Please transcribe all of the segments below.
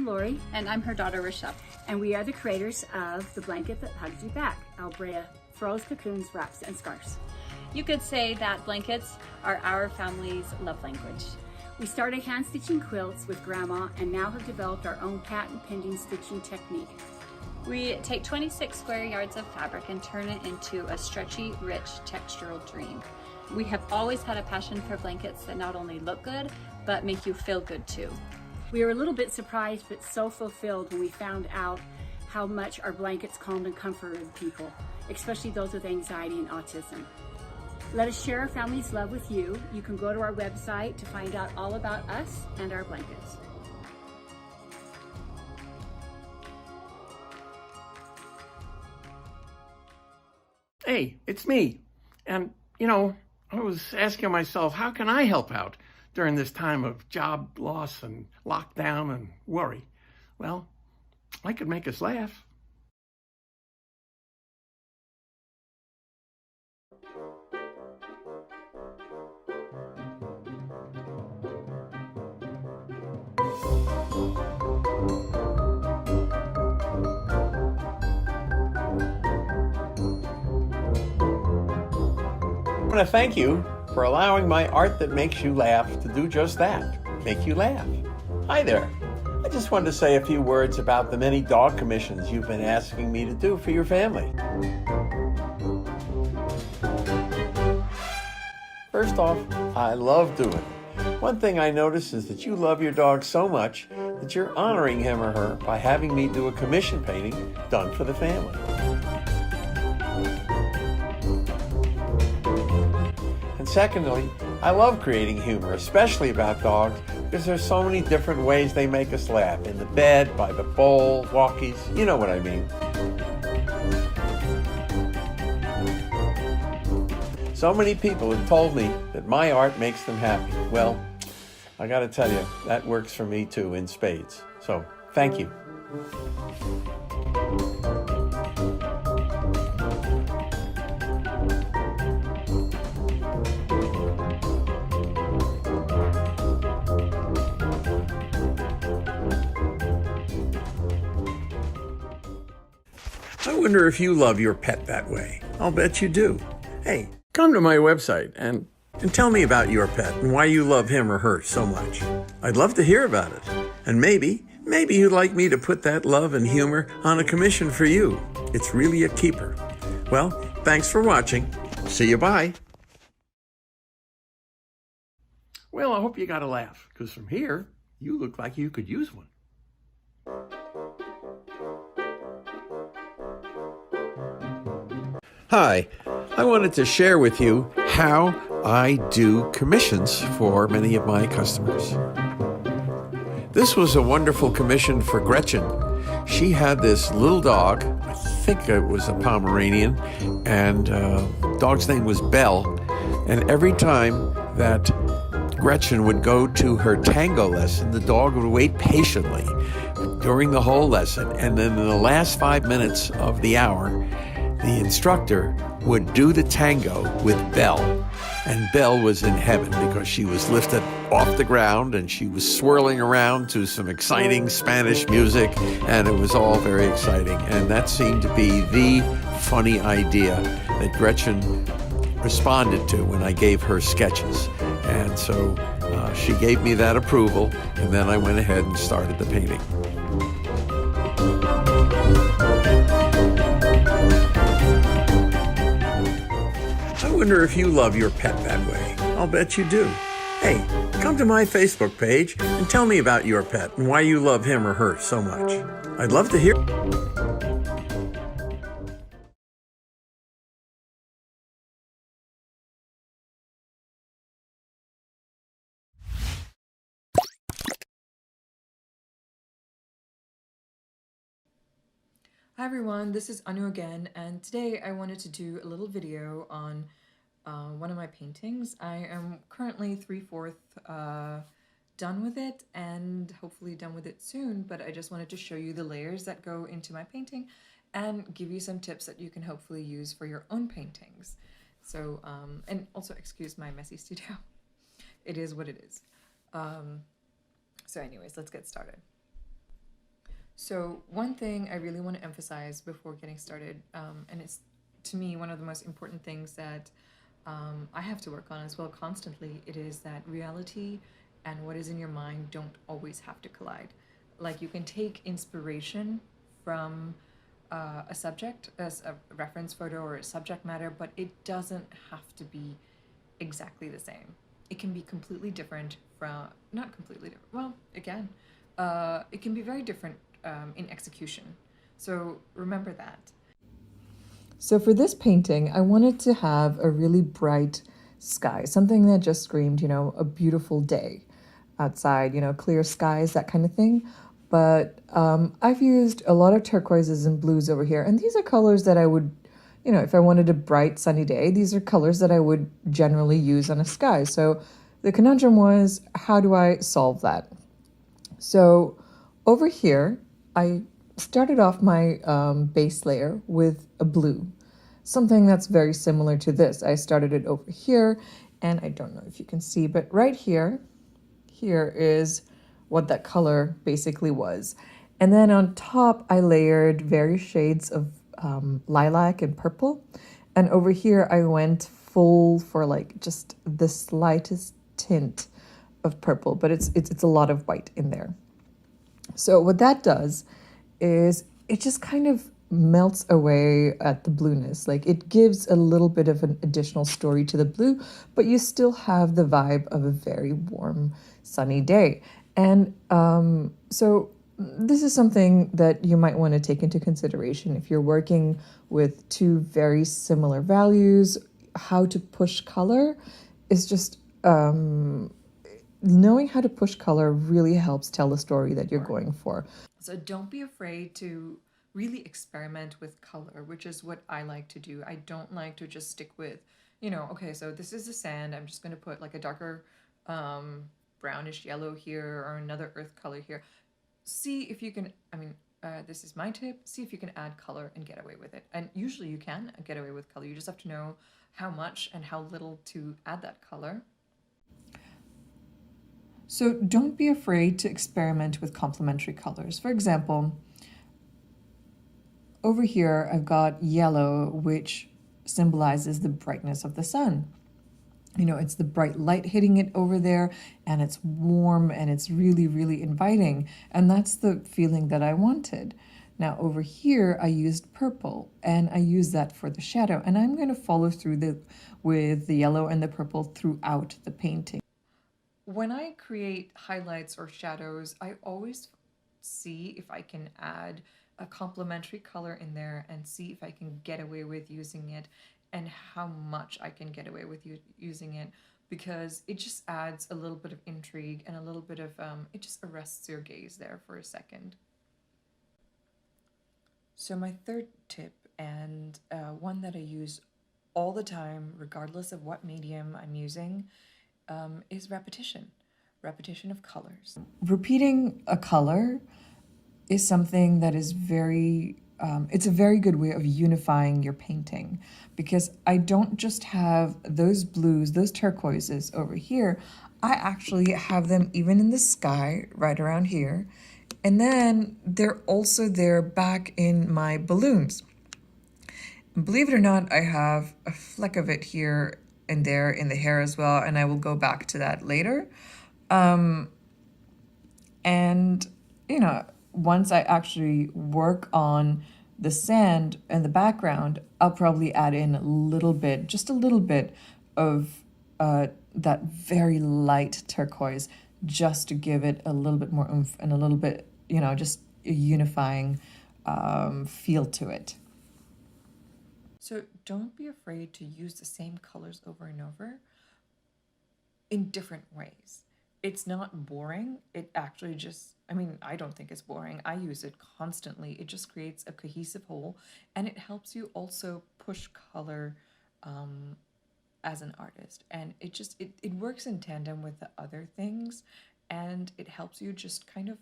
Lori. And I'm her daughter, Rochelle. And we are the creators of The Blanket That Hugs You Back, Albrea Furls, Cocoons, Wraps, and Scarves. You could say that blankets are our family's love language. We started hand stitching quilts with Grandma and now have developed our own patent pending stitching technique. We take 26 square yards of fabric and turn it into a stretchy, rich, textural dream. We have always had a passion for blankets that not only look good, but make you feel good too. We were a little bit surprised, but so fulfilled when we found out how much our blankets calmed and comforted people, especially those with anxiety and autism. Let us share our family's love with you. You can go to our website to find out all about us and our blankets. Hey, it's me. And, I was asking myself, how can I help out during this time of job loss and lockdown and worry? Well, I could make us laugh. I want to thank you for allowing my art that makes you laugh to do just that, make you laugh. Hi there. I just wanted to say a few words about the many dog commissions you've been asking me to do for your family. First off, I love doing it. One thing I notice is that you love your dog so much that you're honoring him or her by having me do a commission painting done for the family. And secondly, I love creating humor, especially about dogs, because there's so many different ways they make us laugh. In the bed, by the bowl, walkies, you know what I mean. So many people have told me that my art makes them happy. Well, I gotta tell you, that works for me too in spades. So, thank you. I wonder if you love your pet that way. I'll bet you do. Hey, come to my website and tell me about your pet and why you love him or her so much. I'd love to hear about it. And maybe you'd like me to put that love and humor on a commission for you. It's really a keeper. Well, thanks for watching. See you, bye. Well, I hope you got a laugh, because from here, you look like you could use one. Hi, I wanted to share with you how I do commissions for many of my customers. This was a wonderful commission for Gretchen. She had this little dog, I think it was a Pomeranian, and dog's name was Belle. And every time that Gretchen would go to her tango lesson, the dog would wait patiently during the whole lesson. And then in the last 5 minutes of the hour, the instructor would do the tango with Belle. And Belle was in heaven because she was lifted off the ground and she was swirling around to some exciting Spanish music, and it was all very exciting. And that seemed to be the funny idea that Gretchen responded to when I gave her sketches. And so she gave me that approval, and then I went ahead and started the painting. I wonder if you love your pet that way. I'll bet you do. Hey, come to my Facebook page and tell me about your pet and why you love him or her so much. I'd love to hear. Hi everyone, this is Anu again, and today I wanted to do a little video on one of my paintings. I am currently 3/4 done with it and hopefully done with it soon, but I just wanted to show you the layers that go into my painting and give you some tips that you can hopefully use for your own paintings. So, and also excuse my messy studio. It is what it is. So anyways, let's get started. So one thing I really want to emphasize before getting started, and it's to me one of the most important things that I have to work on as well constantly, it is that reality and what is in your mind don't always have to collide. Like you can take inspiration from a subject as a reference photo or a subject matter, but it doesn't have to be exactly the same. It can be completely different from, not completely different, well, again, it can be very different in execution. So remember that. So for this painting, I wanted to have a really bright sky, something that just screamed, a beautiful day outside, clear skies, that kind of thing. But I've used a lot of turquoises and blues over here, and these are colors that I would, if I wanted a bright sunny day, these are colors that I would generally use on a sky. So the conundrum was, how do I solve that? So over here, I started off my base layer with a blue, something that's very similar to this. I started it over here, and I don't know if you can see, but right here is what that color basically was. And then on top, I layered various shades of lilac and purple. And over here, I went full for like just the slightest tint of purple, but it's a lot of white in there. So what that does is it just kind of melts away at the blueness. Like it gives a little bit of an additional story to the blue, but you still have the vibe of a very warm, sunny day. And so this is something that you might want to take into consideration if you're working with two very similar values. How to push color is just knowing how to push color really helps tell the story that you're going for. So don't be afraid to really experiment with color, which is what I like to do. I don't like to just stick with, okay, so this is the sand. I'm just going to put like a darker brownish yellow here or another earth color here. See if you can, this is my tip, see if you can add color and get away with it. And usually you can get away with color. You just have to know how much and how little to add that color. So don't be afraid to experiment with complementary colors. For example, over here I've got yellow, which symbolizes the brightness of the sun. It's the bright light hitting it over there, and it's warm and it's really, really inviting. And that's the feeling that I wanted. Now over here, I used purple, and I used that for the shadow. And I'm going to follow through with the yellow and the purple throughout the painting. When I create highlights or shadows, I always see if I can add a complementary color in there and see if I can get away with using it and how much I can get away with using it, because it just adds a little bit of intrigue and a little bit of, it just arrests your gaze there for a second. So my third tip, and one that I use all the time, regardless of what medium I'm using, is repetition. Repetition of colors. Repeating a color is something that is very, it's a very good way of unifying your painting, because I don't just have those blues, those turquoises over here. I actually have them even in the sky right around here. And then they're also there back in my balloons. Believe it or not, I have a fleck of it here and there in the hair as well, and I will go back to that later. And, once I actually work on the sand and the background, I'll probably add in a little bit, just a little bit of that very light turquoise, just to give it a little bit more oomph and a little bit, just a unifying feel to it. So don't be afraid to use the same colors over and over in different ways. It's not boring. It actually just, I don't think it's boring. I use it constantly. It just creates a cohesive whole, and it helps you also push color as an artist. And it works in tandem with the other things, and it helps you just kind of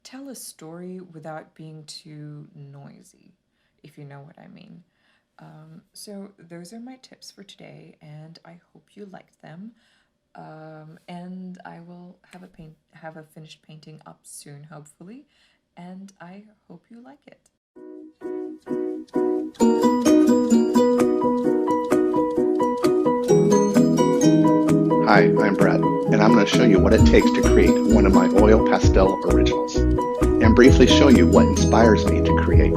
tell a story without being too noisy, if you know what I mean. So those are my tips for today, and I hope you liked them. And I will have a finished painting up soon, hopefully. and I hope you like it. Hi, I'm Brett, and I'm going to show you what it takes to create one of my oil pastel originals, and briefly show you what inspires me to create.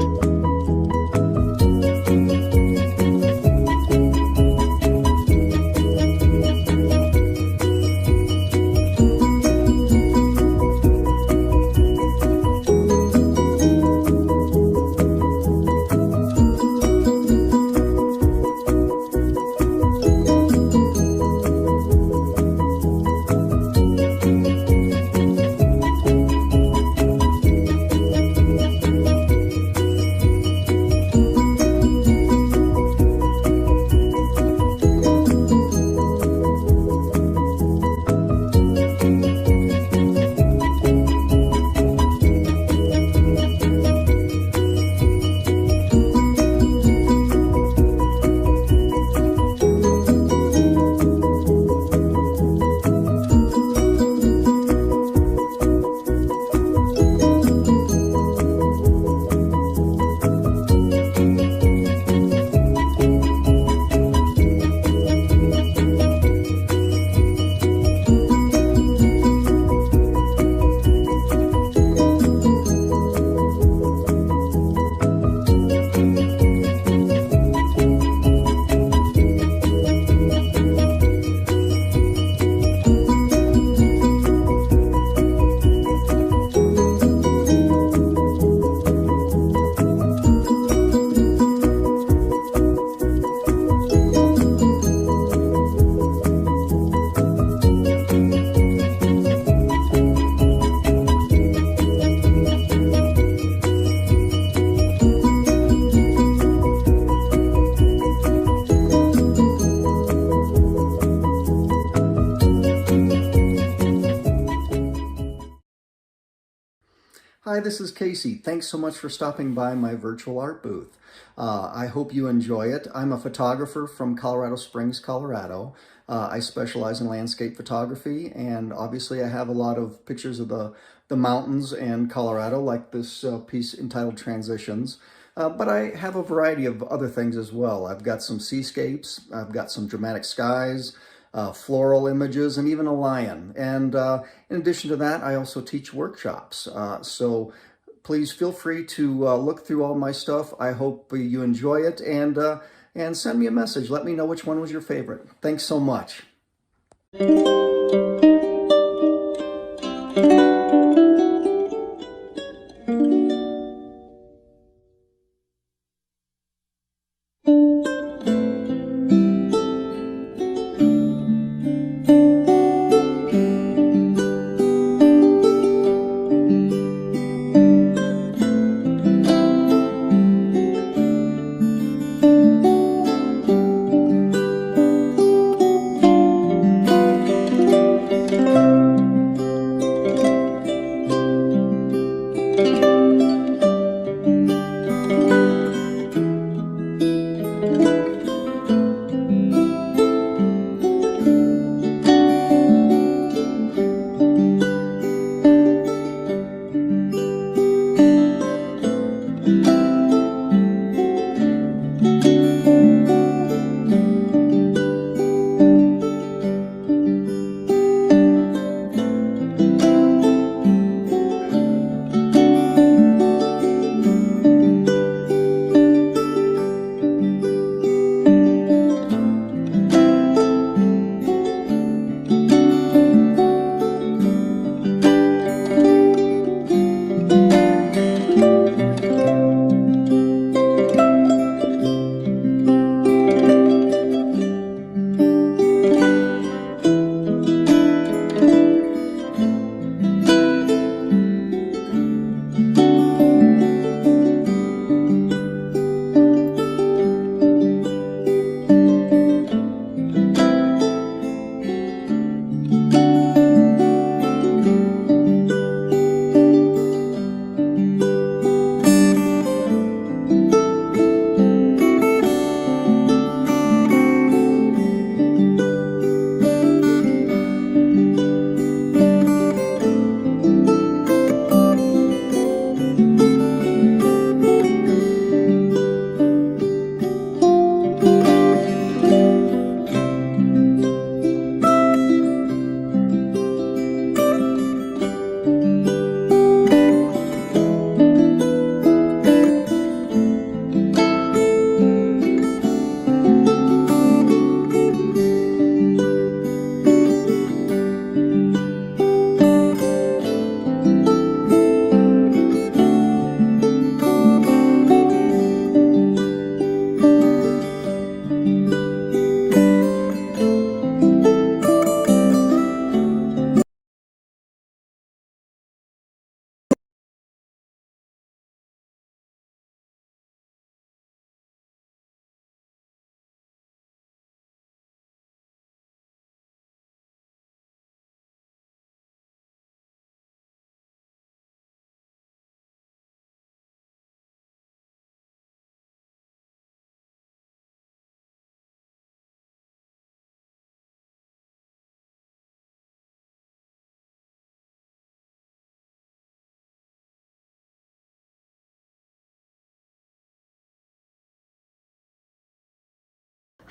Hi, this is Casey. Thanks so much for stopping by my virtual art booth. I hope you enjoy it. I'm a photographer from Colorado Springs, Colorado. I specialize in landscape photography, and obviously I have a lot of pictures of the mountains and Colorado, like this piece entitled Transitions. But I have a variety of other things as well. I've got some seascapes, I've got some dramatic skies, floral images, and even a lion. And in addition to that, I also teach workshops. So please feel free to look through all my stuff. I hope you enjoy it, and send me a message. Let me know which one was your favorite. Thanks so much.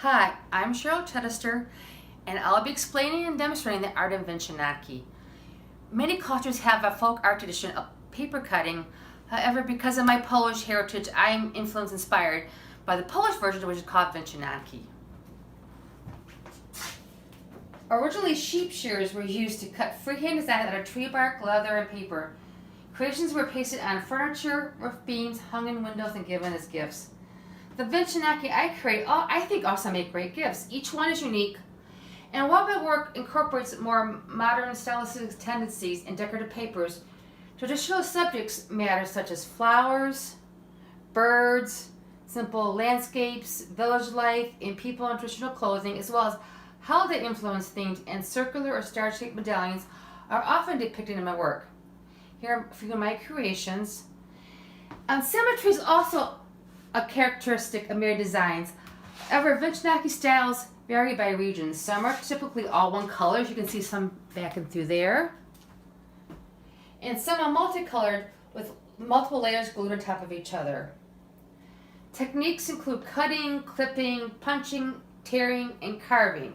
Hi, I'm Cheryl Chedester, and I'll be explaining and demonstrating the art of Vinchinaki. Many cultures have a folk art tradition of paper cutting. However, because of my Polish heritage, I am inspired by the Polish version, which is called Vinchinaki. Originally, sheep shears were used to cut freehand designs out of tree bark, leather, and paper. Creations were pasted on furniture, roof beams, hung in windows, and given as gifts. The Vinchinaki I create, I think, also make great gifts. Each one is unique, and while my work incorporates more modern stylistic tendencies in decorative papers, traditional subjects matter such as flowers, birds, simple landscapes, village life, and people in traditional clothing, as well as holiday influence themes and circular or star-shaped medallions are often depicted in my work. Here are a few of my creations. Symmetry is also a characteristic of many designs. However, Vinchinaki styles vary by region. Some are typically all one color, as you can see some back and through there. And some are multicolored with multiple layers glued on top of each other. Techniques include cutting, clipping, punching, tearing, and carving.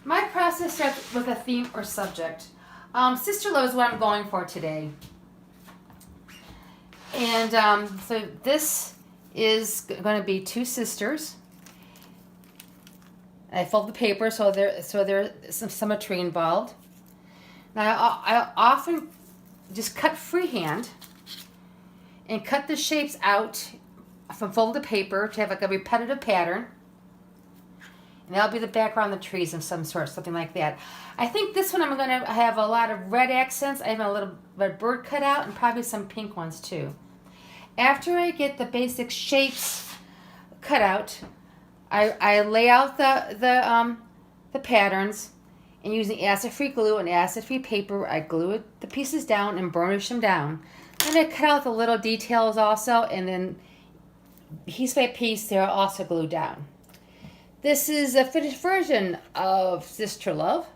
My process starts with a theme or subject. Sister love is what I'm going for today. And so this is going to be two sisters. I fold the paper so there's some symmetry involved. Now I often just cut freehand and cut the shapes out from folded paper to have like a repetitive pattern. And that'll be the background of the trees of some sort, something like that. I think this one I'm going to have a lot of red accents. I have a little red bird cut out and probably some pink ones too. After I get the basic shapes cut out, I lay out the patterns, and using acid-free glue and acid-free paper, I glue the pieces down and burnish them down. And I cut out the little details also, and then piece by piece they're also glued down. This is a finished version of Sister Love.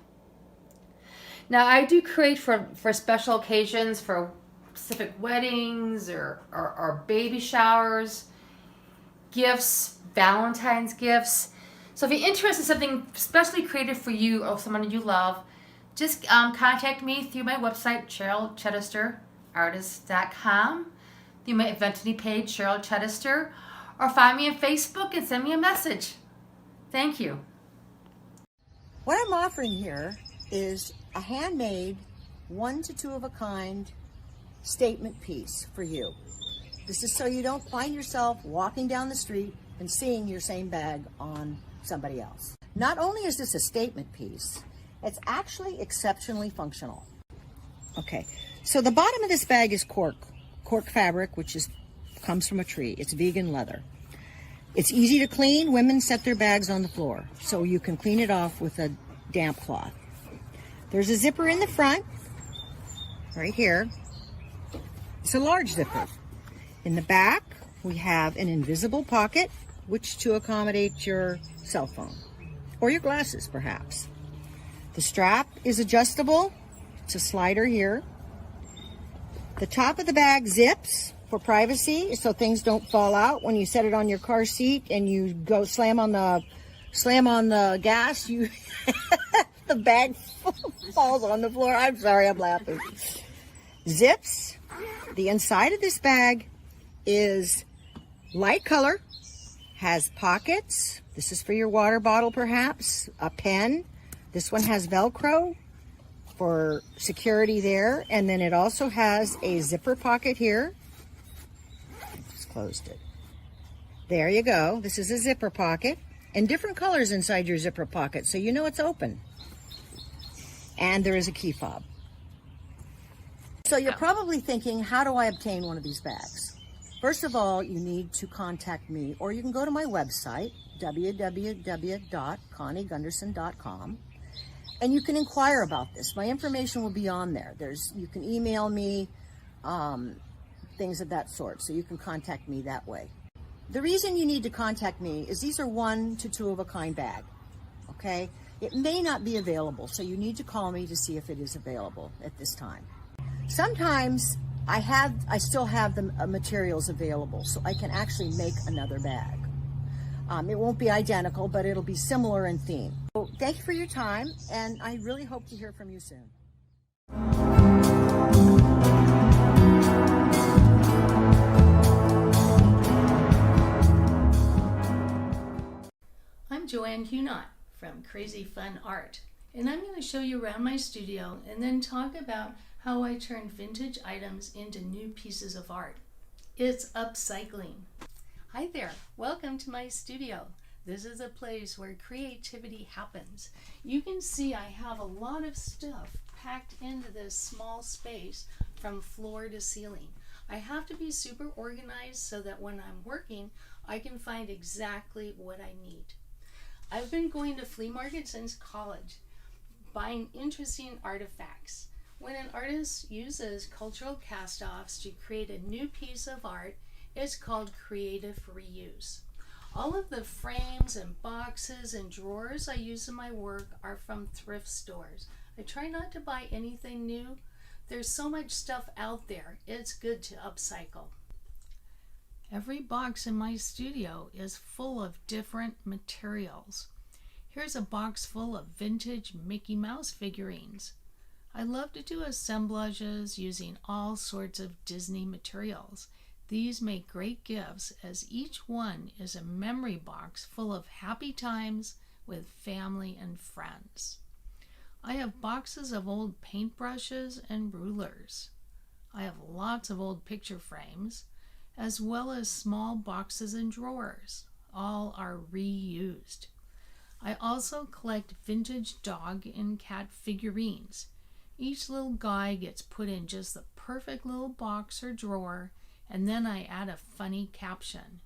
Now I do create for special occasions, for specific weddings or baby showers, gifts, Valentine's gifts. So if you're interested in something specially created for you or someone you love, just contact me through my website, CherylChedesterArtist.com, through my Eventity page, Cheryl Chedester, or find me on Facebook and send me a message. Thank you. What I'm offering here is a handmade, 1 to 2 of a kind statement piece for you. This is so you don't find yourself walking down the street and seeing your same bag on somebody else. Not only is this a statement piece, it's actually exceptionally functional. Okay, so the bottom of this bag is cork fabric, which comes from a tree. It's vegan leather. It's easy to clean. Women set their bags on the floor, so you can clean it off with a damp cloth. There's a zipper in the front, right here. It's a large zipper. In the back, we have an invisible pocket, which to accommodate your cell phone or your glasses, perhaps. The strap is adjustable. It's a slider here. The top of the bag zips for privacy, so things don't fall out when you set it on your car seat and you go slam on the gas. You the bag falls on the floor. I'm sorry, I'm laughing. Zips. The inside of this bag is light color, has pockets. This is for your water bottle, perhaps, a pen. This one has Velcro for security there, and then it also has a zipper pocket here. Just closed it. There you go. This is a zipper pocket, and different colors inside your zipper pocket, so you know it's open. And there is a key fob. So you're probably thinking, how do I obtain one of these bags? First of all, you need to contact me, or you can go to my website, www.conniegunderson.com, and you can inquire about this. My information will be on there. You can email me, things of that sort, so you can contact me that way. The reason you need to contact me is these are 1 to 2 of a kind bag, okay? It may not be available, so you need to call me to see if it is available at this time. Sometimes I still have the materials available, so I can actually make another bag. It won't be identical, but it'll be similar in theme. So thank you for your time, and I really hope to hear from you soon. I'm Joanne Hunot from Crazy Fun Art, and I'm going to show you around my studio and then talk about how I turn vintage items into new pieces of art. It's upcycling. Hi there, welcome to my studio. This is a place where creativity happens. You can see I have a lot of stuff packed into this small space from floor to ceiling. I have to be super organized so that when I'm working, I can find exactly what I need. I've been going to flea markets since college, buying interesting artifacts. When an artist uses cultural cast-offs to create a new piece of art, it's called creative reuse. All of the frames and boxes and drawers I use in my work are from thrift stores. I try not to buy anything new. There's so much stuff out there, it's good to upcycle. Every box in my studio is full of different materials. Here's a box full of vintage Mickey Mouse figurines. I love to do assemblages using all sorts of Disney materials. These make great gifts as each one is a memory box full of happy times with family and friends. I have boxes of old paintbrushes and rulers. I have lots of old picture frames, as well as small boxes and drawers. All are reused. I also collect vintage dog and cat figurines. Each little guy gets put in just the perfect little box or drawer, and then I add a funny caption.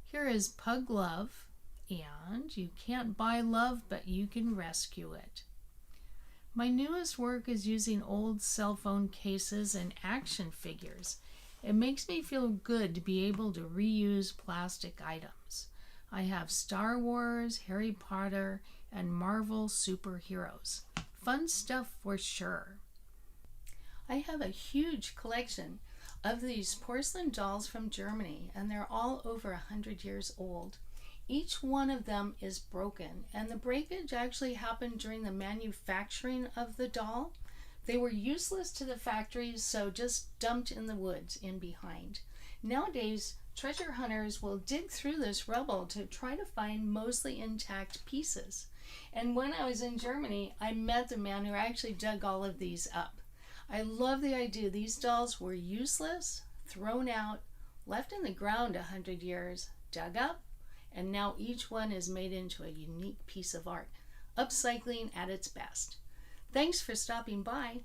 Here is Pug Love, and you can't buy love, but you can rescue it. My newest work is using old cell phone cases and action figures. It makes me feel good to be able to reuse plastic items. I have Star Wars, Harry Potter, and Marvel superheroes. Fun stuff for sure. I have a huge collection of these porcelain dolls from Germany, and they're all over 100 years old. Each one of them is broken, and the breakage actually happened during the manufacturing of the doll. They were useless to the factories, so just dumped in the woods in behind. Nowadays, treasure hunters will dig through this rubble to try to find mostly intact pieces. And when I was in Germany, I met the man who actually dug all of these up. I love the idea these dolls were useless, thrown out, left in the ground 100 years, dug up, and now each one is made into a unique piece of art. Upcycling at its best. Thanks for stopping by.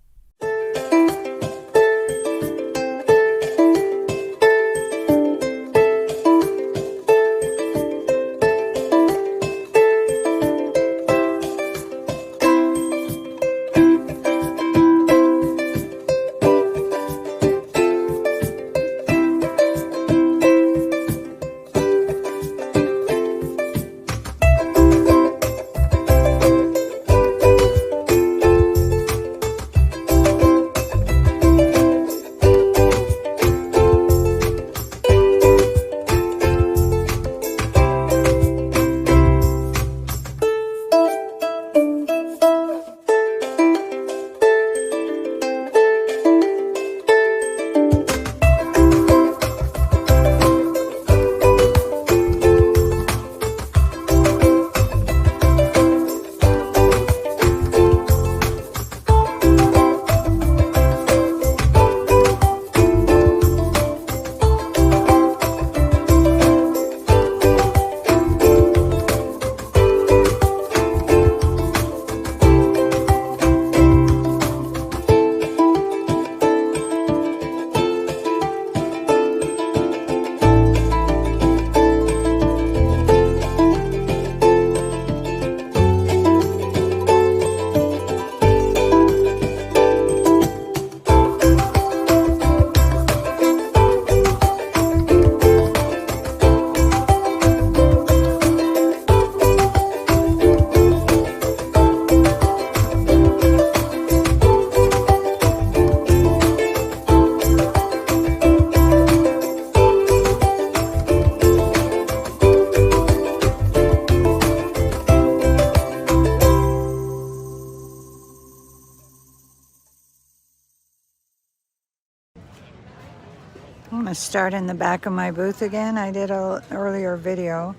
gonna start in the back of my booth again. I did an earlier video.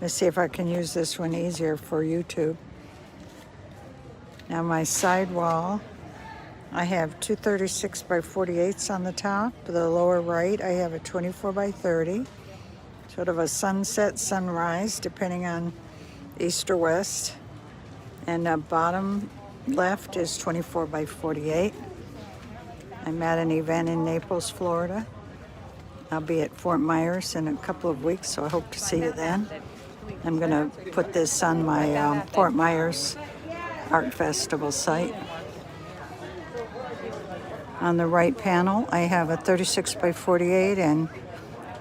Let's see if I can use this one easier for YouTube. Now my side wall, I have two 36 by 48s on the top. The lower right, I have a 24 by 30. Sort of a sunset, sunrise, depending on east or west. And the bottom left is 24 by 48. I'm at an event in Naples, Florida. I'll be at Fort Myers in a couple of weeks, so I hope to see you then. I'm gonna put this on my Fort Myers Art Festival site. On the right panel, I have a 36 by 48 and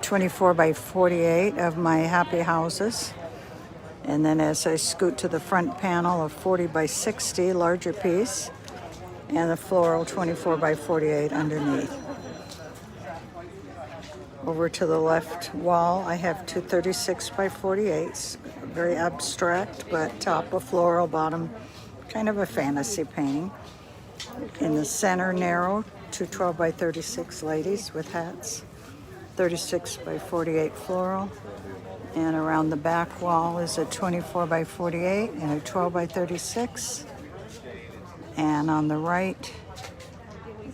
24 by 48 of my happy houses. And then as I scoot to the front panel, a 40 by 60 larger piece and a floral 24 by 48 underneath. Over to the left wall, I have two 36 by 48s, very abstract, but top a floral, bottom kind of a fantasy painting. In the center, narrow, two 12 by 36 ladies with hats, 36 by 48 floral. And around the back wall is a 24 by 48 and a 12 by 36. And on the right,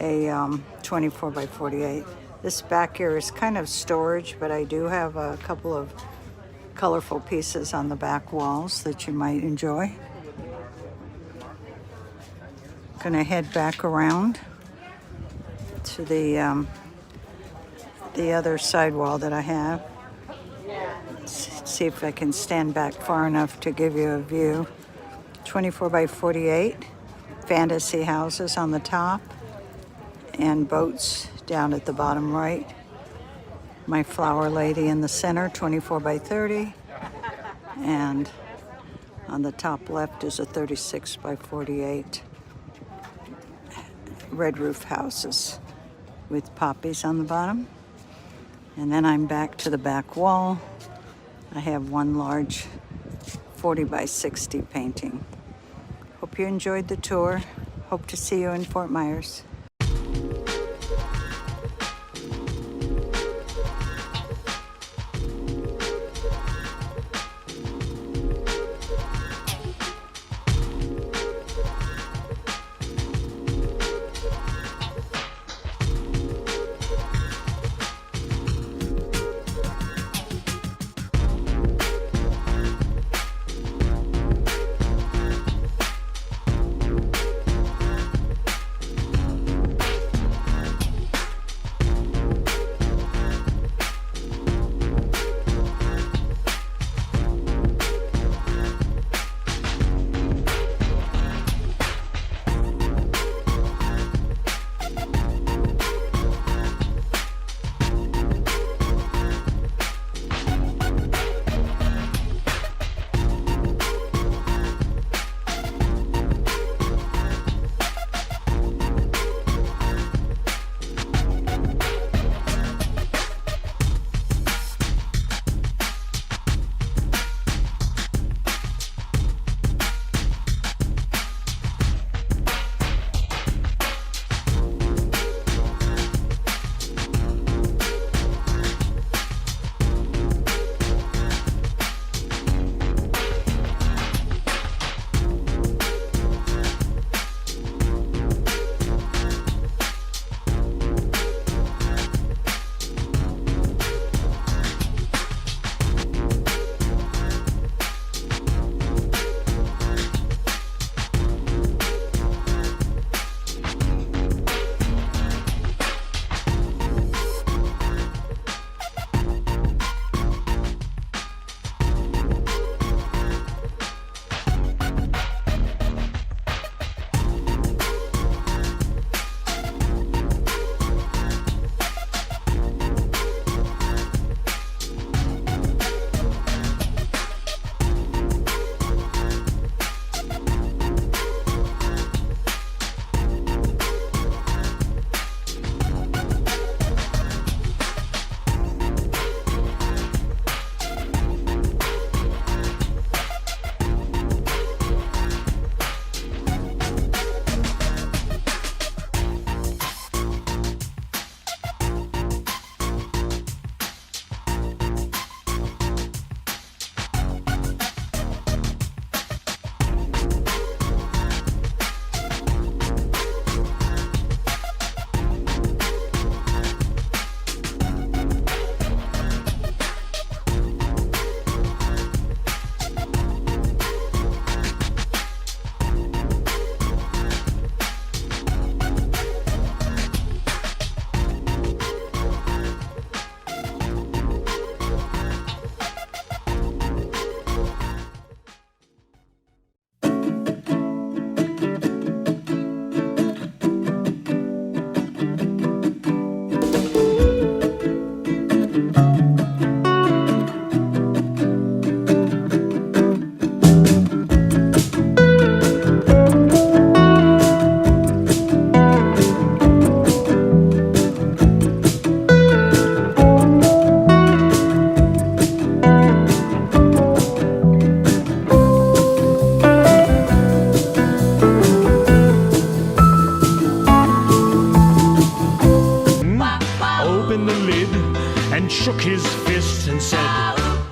a 24 by 48. This back here is kind of storage, but I do have a couple of colorful pieces on the back walls that you might enjoy. Gonna head back around to the other side wall that I have. See if I can stand back far enough to give you a view. 24 by 48, fantasy houses on the top, and boats down at the bottom right. My flower lady in the center, 24 by 30, and on the top left is a 36 by 48 red roof houses with poppies on the bottom. And then I'm back to the back wall. I have one large 40 by 60 painting. Hope you enjoyed the tour. Hope to see you in Fort Myers.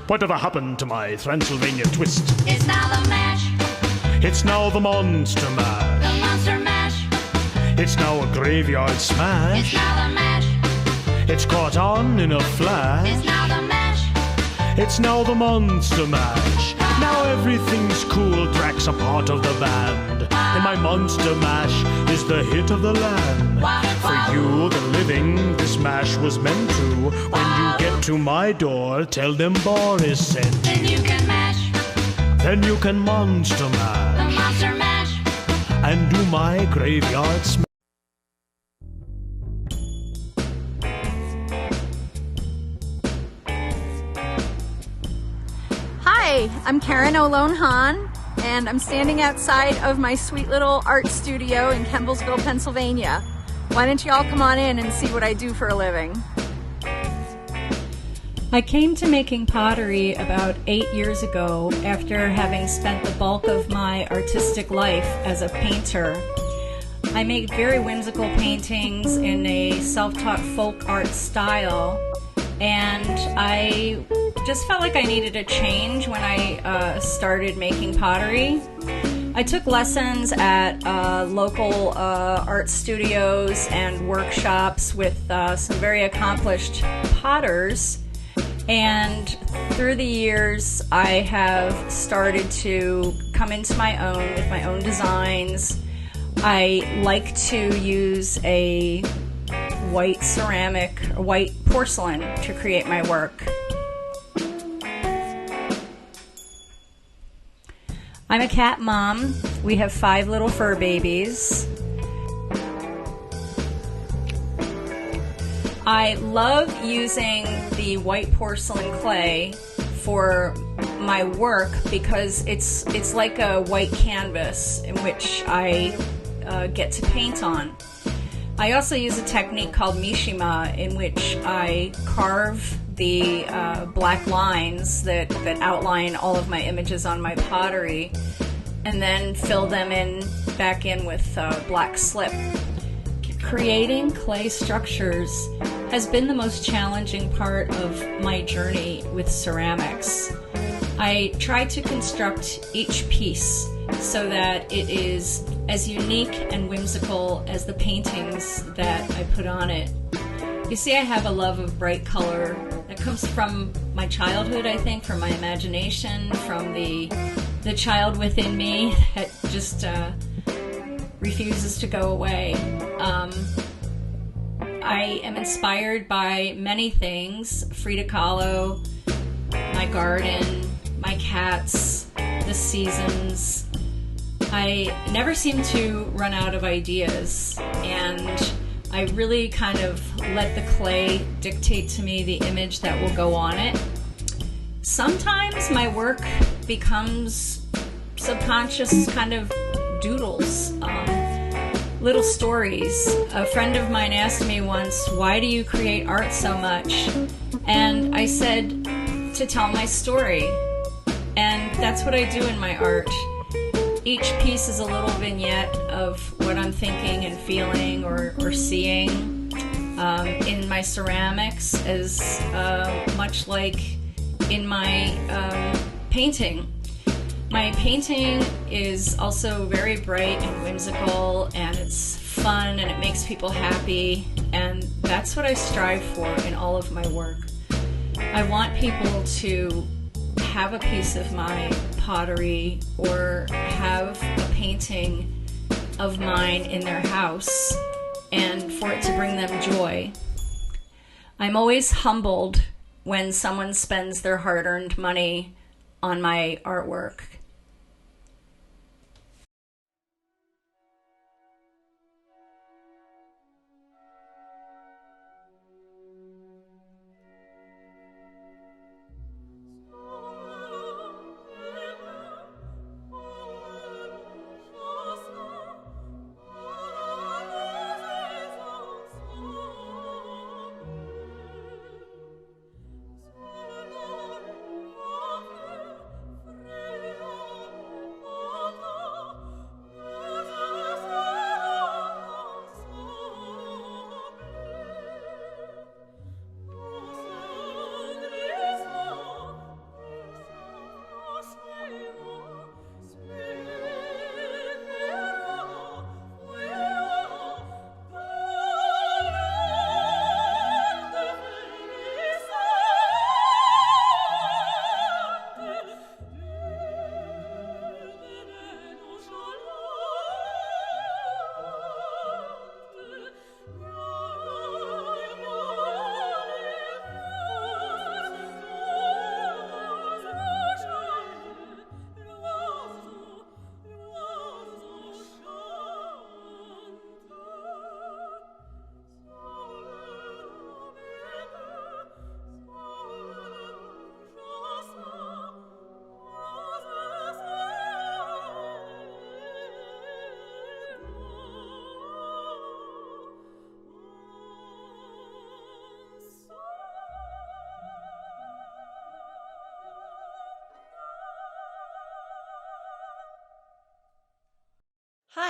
Whatever happened to my Transylvania twist? It's now the mash. It's now the Monster Mash. The Monster Mash. It's now a graveyard smash. It's now the mash. It's caught on in a flash. It's now the mash. It's now the Monster Mash. Now everything's cool, Drax a part of the band. And my Monster Mash is the hit of the land. For you, the living, this mash was meant to. When you get to my door, tell them Boris sent you. Then you can mash. Then you can Monster Mash. The Monster Mash. And do my graveyard smash. Hi, I'm Karen Olone Hahn, and I'm standing outside of my sweet little art studio in Kemblesville, Pennsylvania. Why don't you all come on in and see what I do for a living? I came to making pottery about 8 years ago after having spent the bulk of my artistic life as a painter. I make very whimsical paintings in a self-taught folk art style, and I just felt like I needed a change when I started making pottery. I took lessons at local art studios and workshops with some very accomplished potters, and through the years I have started to come into my own with my own designs. I like to use a white ceramic, or white porcelain to create my work. I'm a cat mom. We have 5 little fur babies. I love using the white porcelain clay for my work because it's like a white canvas in which I get to paint on. I also use a technique called mishima in which I carve the black lines that outline all of my images on my pottery and then fill them back in with black slip. Creating clay structures has been the most challenging part of my journey with ceramics. I try to construct each piece so that it is as unique and whimsical as the paintings that I put on it. You see, I have a love of bright color that comes from my childhood, I think, from my imagination, from the child within me that just refuses to go away. I am inspired by many things: Frida Kahlo, my garden, my cats, the seasons. I never seem to run out of ideas, and I really kind of let the clay dictate to me the image that will go on it. Sometimes my work becomes subconscious kind of doodles, little stories. A friend of mine asked me once, "Why do you create art so much?" And I said, "To tell my story." And that's what I do in my art. Each piece is a little vignette of what I'm thinking and feeling or seeing. In my ceramics, as much like in my painting. My painting is also very bright and whimsical, and it's fun, and it makes people happy, and that's what I strive for in all of my work. I want people to have a piece of my pottery or have a painting of mine in their house, and for it to bring them joy. I'm always humbled when someone spends their hard-earned money on my artwork.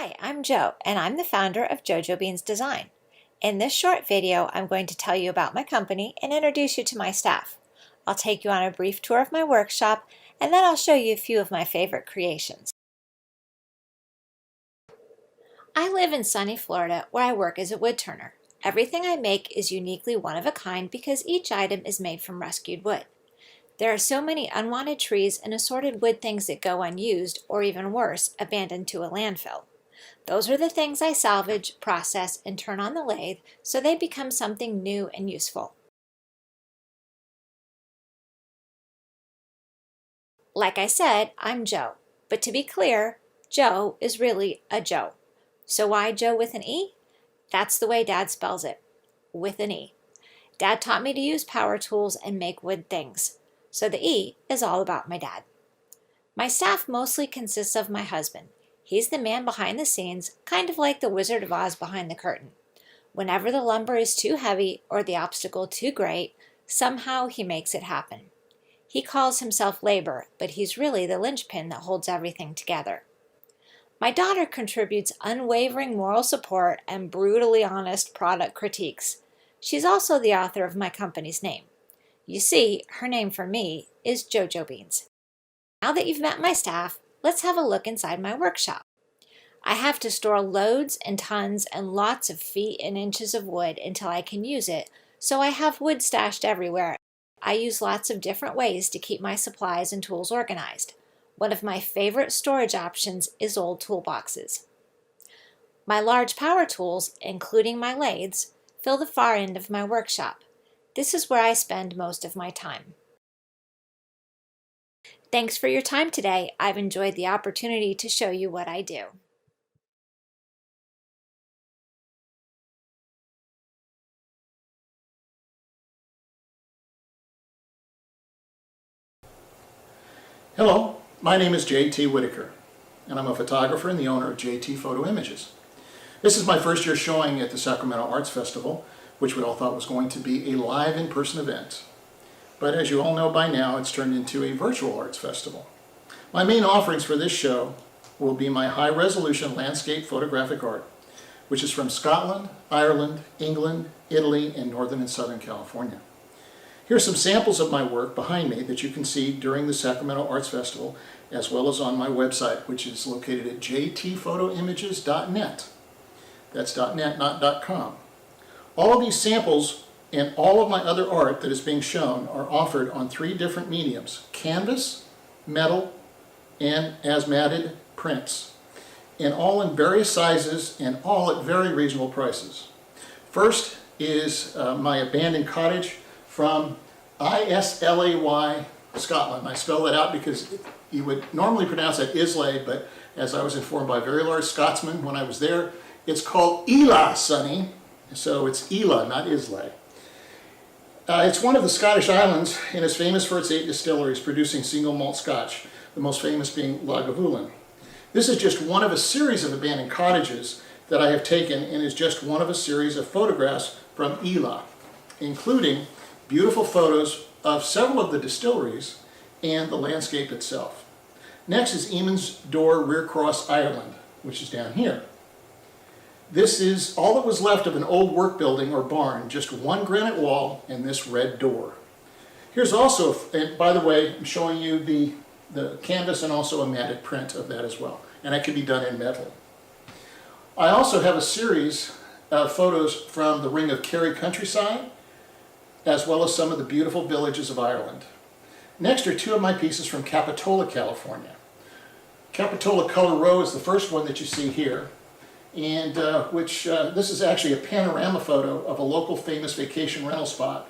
Hi, I'm Jo, and I'm the founder of JoJo Beans Design. In this short video, I'm going to tell you about my company and introduce you to my staff. I'll take you on a brief tour of my workshop, and then I'll show you a few of my favorite creations. I live in sunny Florida, where I work as a wood turner. Everything I make is uniquely one of a kind because each item is made from rescued wood. There are so many unwanted trees and assorted wood things that go unused, or even worse, abandoned to a landfill. Those are the things I salvage, process, and turn on the lathe so they become something new and useful. Like I said, I'm Jo, but to be clear, Jo is really a Jo. So why Jo with an E? That's the way Dad spells it, with an E. Dad taught me to use power tools and make wood things, so the E is all about my dad. My staff mostly consists of my husband. He's the man behind the scenes, kind of like the Wizard of Oz behind the curtain. Whenever the lumber is too heavy or the obstacle too great, somehow he makes it happen. He calls himself labor, but he's really the linchpin that holds everything together. My daughter contributes unwavering moral support and brutally honest product critiques. She's also the author of my company's name. You see, her name for me is JoJo Beans. Now that you've met my staff, let's have a look inside my workshop. I have to store loads and tons and lots of feet and inches of wood until I can use it, so I have wood stashed everywhere. I use lots of different ways to keep my supplies and tools organized. One of my favorite storage options is old toolboxes. My large power tools, including my lathes, fill the far end of my workshop. This is where I spend most of my time. Thanks for your time today. I've enjoyed the opportunity to show you what I do. Hello, my name is J.T. Whitaker, and I'm a photographer and the owner of J.T. Photo Images. This is my first year showing at the Sacramento Arts Festival, which we all thought was going to be a live in-person event. But as you all know by now, it's turned into a virtual arts festival. My main offerings for this show will be my high-resolution landscape photographic art, which is from Scotland, Ireland, England, Italy, and Northern and Southern California. Here are some samples of my work behind me that you can see during the Sacramento Arts Festival, as well as on my website, which is located at jtphotoimages.net. That's .net, not .com. All of these samples and all of my other art that is being shown are offered on 3 different mediums: canvas, metal, and as matted prints, and all in various sizes and all at very reasonable prices. First is my abandoned cottage from Islay, Scotland. I spell that out because you would normally pronounce that Islay, but as I was informed by a very large Scotsman when I was there, it's called Islay, sonny. So it's Islay, not Islay. It's one of the Scottish islands and is famous for its 8 distilleries producing single malt Scotch, the most famous being Lagavulin. This is just one of a series of abandoned cottages that I have taken and is just one of a series of photographs from Islay, including beautiful photos of several of the distilleries and the landscape itself. Next is Eamons Door, Rear Cross, Ireland, which is down here. This is all that was left of an old work building or barn, just one granite wall and this red door. Here's also, and by the way, I'm showing you the canvas and also a matted print of that as well, and that can be done in metal. I also have a series of photos from the Ring of Kerry countryside, as well as some of the beautiful villages of Ireland. Next are 2 of my pieces from Capitola, California. Capitola Color Row is the first one that you see here, and this is actually a panorama photo of a local famous vacation rental spot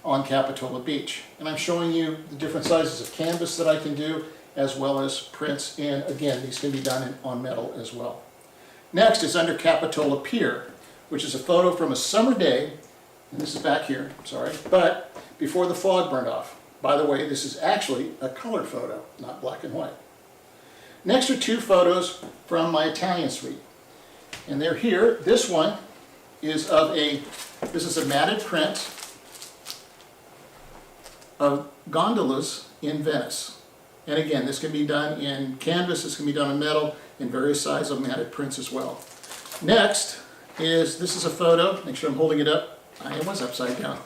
on Capitola Beach. And I'm showing you the different sizes of canvas that I can do, as well as prints, and again, these can be done on metal as well. Next is under Capitola Pier, which is a photo from a summer day, and this is back here, sorry, but before the fog burned off. By the way, this is actually a color photo, not black and white. Next are 2 photos from my Italian suite, and they're here. This one is this is a matted print of gondolas in Venice. And again, this can be done in canvas, this can be done in metal, in various sizes of matted prints as well. Next this is a photo, make sure I'm holding it up. I was upside down.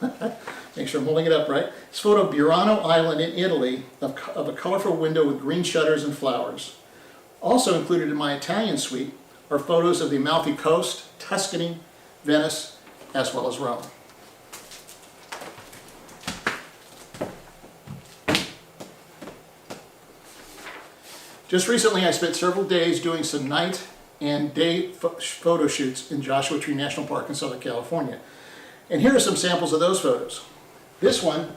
Make sure I'm holding it up right. It's a photo of Burano Island in Italy of a colorful window with green shutters and flowers. Also included in my Italian suite are photos of the Amalfi Coast, Tuscany, Venice, as well as Rome. Just recently I spent several days doing some night and day photo shoots in Joshua Tree National Park in Southern California. And here are some samples of those photos. This one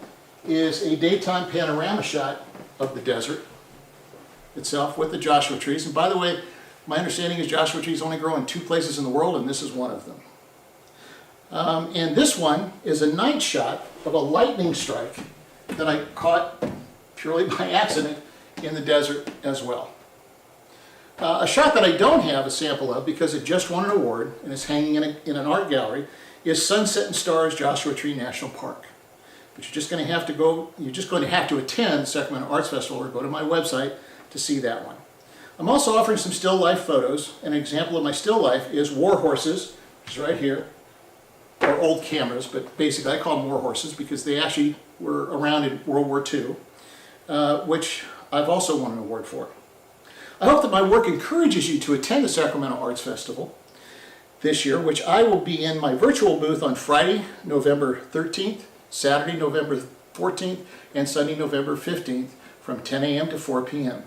is a daytime panorama shot of the desert itself with the Joshua trees. And by the way, my understanding is Joshua trees only grow in 2 places in the world, and this is one of them. And this one is a night shot of a lightning strike that I caught purely by accident in the desert as well. A shot that I don't have a sample of because it just won an award and is hanging in an art gallery is Sunset and Stars Joshua Tree National Park. But you're just going to have to attend the Sacramento Arts Festival or go to my website to see that one. I'm also offering some still life photos. An example of my still life is war horses, which is right here, or old cameras, but basically I call them war horses because they actually were around in World War II, which I've also won an award for. I hope that my work encourages you to attend the Sacramento Arts Festival this year, which I will be in my virtual booth on Friday, November 13th, Saturday, November 14th, and Sunday, November 15th from 10 a.m. to 4 p.m.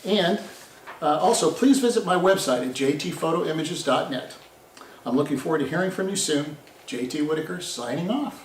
And also, please visit my website at jtphotoimages.net. I'm looking forward to hearing from you soon. JT Whitaker signing off.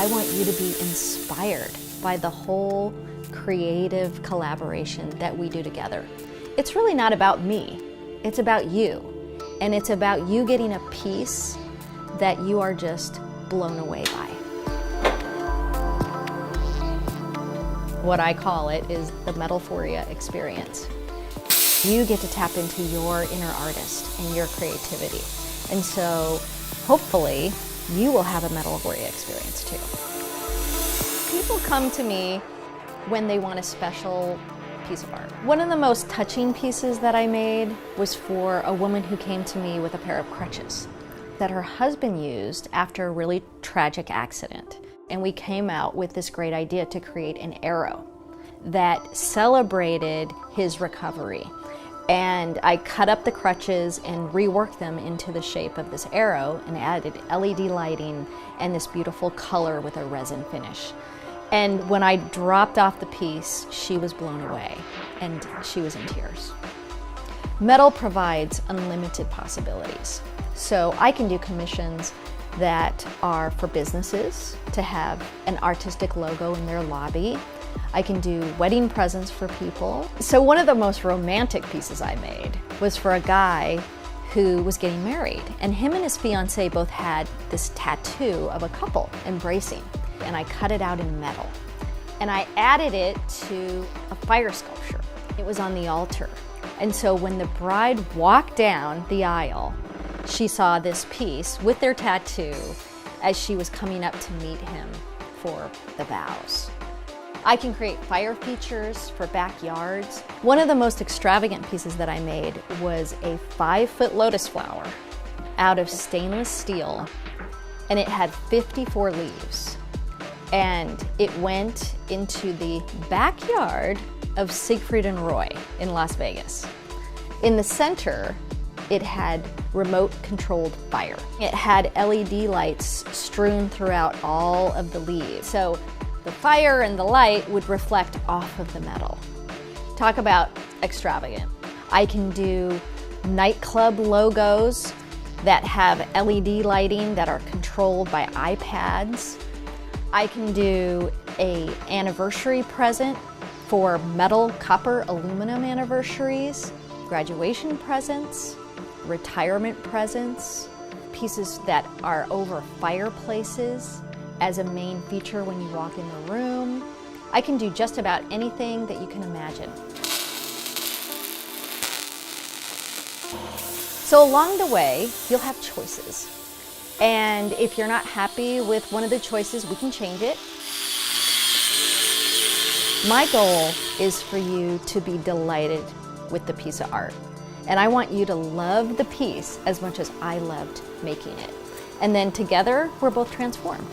I want you to be inspired by the whole creative collaboration that we do together. It's really not about me, it's about you. And it's about you getting a piece that you are just blown away by. What I call it is the Metalphoria experience. You get to tap into your inner artist and your creativity. And so hopefully you will have a Metalphoria experience too. People come to me when they want a special piece of art. One of the most touching pieces that I made was for a woman who came to me with a pair of crutches that her husband used after a really tragic accident. And we came out with this great idea to create an arrow that celebrated his recovery. And I cut up the crutches and reworked them into the shape of this arrow and added LED lighting and this beautiful color with a resin finish. And when I dropped off the piece, she was blown away and she was in tears. Metal provides unlimited possibilities. So I can do commissions that are for businesses to have an artistic logo in their lobby. I can do wedding presents for people. So one of the most romantic pieces I made was for a guy who was getting married, and him and his fiancée both had this tattoo of a couple embracing, and I cut it out in metal. And I added it to a fire sculpture. It was on the altar. And so when the bride walked down the aisle, she saw this piece with their tattoo as she was coming up to meet him for the vows. I can create fire features for backyards. One of the most extravagant pieces that I made was a 5-foot lotus flower out of stainless steel, and it had 54 leaves. And it went into the backyard of Siegfried and Roy in Las Vegas. In the center, it had remote-controlled fire. It had LED lights strewn throughout all of the leaves. So the fire and the light would reflect off of the metal. Talk about extravagant. I can do nightclub logos that have LED lighting that are controlled by iPads. I can do an anniversary present for metal, copper, aluminum anniversaries, graduation presents, retirement presents, pieces that are over fireplaces as a main feature when you walk in the room. I can do just about anything that you can imagine. So along the way, you'll have choices. And if you're not happy with one of the choices, we can change it. My goal is for you to be delighted with the piece of art. And I want you to love the piece as much as I loved making it. And then together, we're both transformed.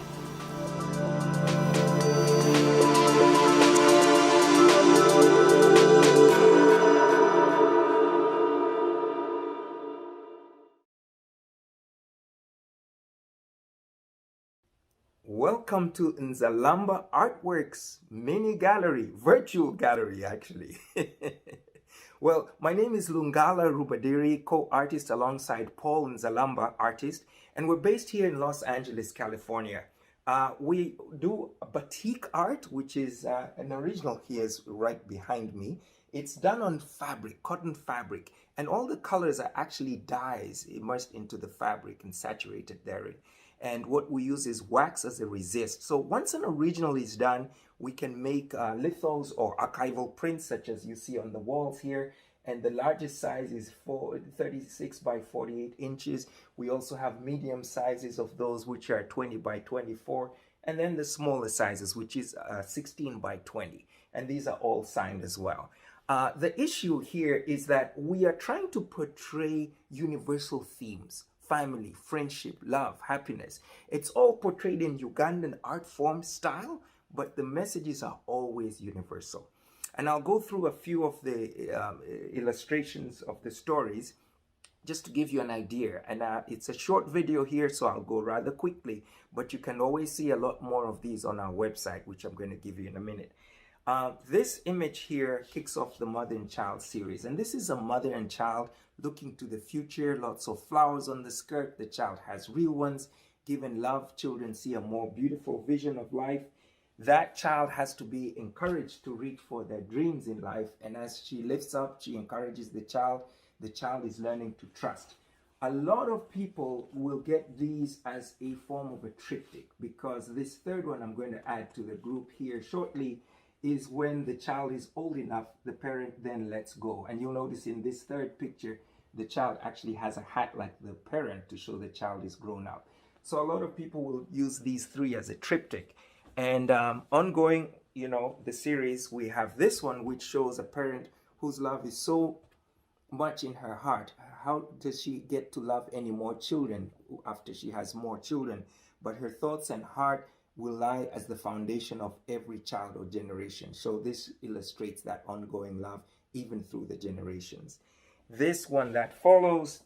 Welcome to Nzalamba Artworks mini gallery, virtual gallery actually. Well, my name is Lungala Rubadiri, co-artist alongside Paul Nzalamba, artist, and we're based here in Los Angeles, California. We do batik art, which is an original here is right behind me. It's done on fabric, cotton fabric, and all the colors are actually dyes immersed into the fabric and saturated therein. And what we use is wax as a resist. So once an original is done, we can make lithos or archival prints such as you see on the walls here. And the largest size is 36 by 48 inches. We also have medium sizes of those which are 20 by 24. And then the smaller sizes, which is 16 by 20. And these are all signed as well. The issue here is that we are trying to portray universal themes. Family, friendship, love, happiness. It's all portrayed in Ugandan art form style, but the messages are always universal. And I'll go through a few of the illustrations of the stories just to give you an idea. And it's a short video here, so I'll go rather quickly, but you can always see a lot more of these on our website, which I'm going to give you in a minute. This image here kicks off the Mother and Child series, and this is a mother and child looking to the future. Lots of flowers on the skirt. The child has real ones, given love, children see a more beautiful vision of life. That child has to be encouraged to reach for their dreams in life. And as she lifts up, she encourages the child is learning to trust. A lot of people will get these as a form of a triptych, because this third one I'm going to add to the group here shortly is when the child is old enough, the parent then lets go. And you'll notice in this third picture, the child actually has a hat like the parent to show the child is grown up. So a lot of people will use these three as a triptych. And ongoing, the series, we have this one which shows a parent whose love is so much in her heart. How does she get to love any more children after she has more children? But her thoughts and heart will lie as the foundation of every child or generation. So this illustrates that ongoing love even through the generations. This one that follows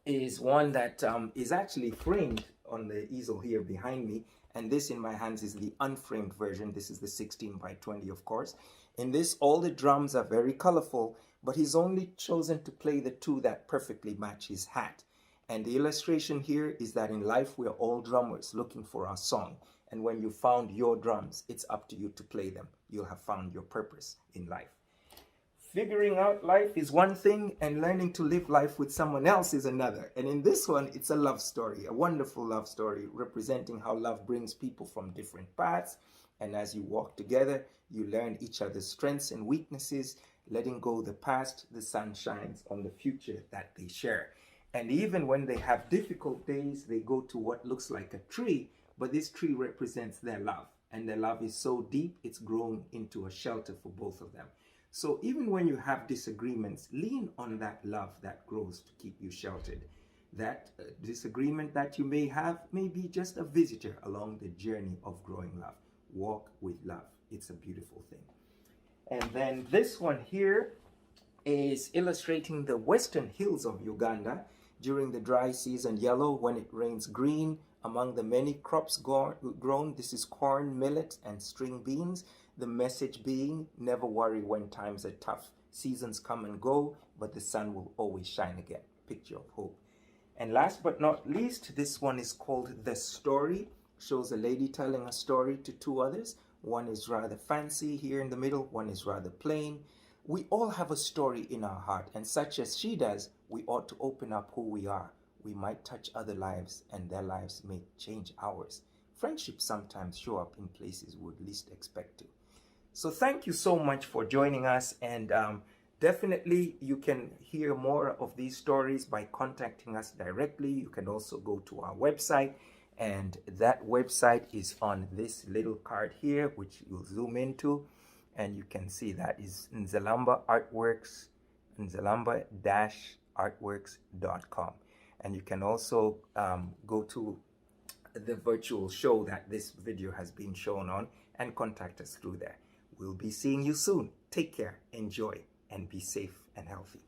is one that is actually framed on the easel here behind me. And this in my hands is the unframed version. This is the 16x20, of course. In this, all the drums are very colorful, but he's only chosen to play the two that perfectly match his hat. And the illustration here is that in life, we are all drummers looking for our song. And when you found your drums, it's up to you to play them. You'll have found your purpose in life. Figuring out life is one thing, and learning to live life with someone else is another. And in this one, it's a love story, a wonderful love story representing how love brings people from different paths. And as you walk together, you learn each other's strengths and weaknesses. Letting go the past, the sun shines on the future that they share. And even when they have difficult days, they go to what looks like a tree, but this tree represents their love. And their love is so deep, it's grown into a shelter for both of them. So even when you have disagreements, lean on that love that grows to keep you sheltered. That disagreement that you may have may be just a visitor along the journey of growing love. Walk with love. It's a beautiful thing. And then this one here is illustrating the western hills of Uganda during the dry season yellow, when it rains green. Among the many crops grown, this is corn, millet, and string beans. The message being, never worry when times are tough. Seasons come and go, but the sun will always shine again. Picture of hope. And last but not least, this one is called The Story. Shows a lady telling a story to two others. One is rather fancy here in the middle, one is rather plain. We all have a story in our heart, and such as she does, we ought to open up who we are. We might touch other lives, and their lives may change ours. Friendships sometimes show up in places we would least expect to. So thank you so much for joining us, and definitely you can hear more of these stories by contacting us directly. You can also go to our website, and that website is on this little card here, which you'll zoom into, and you can see that is Nzalamba Artworks, nzalamba-artworks.com. And you can also go to the virtual show that this video has been shown on and contact us through there. We'll be seeing you soon. Take care, enjoy, and be safe and healthy.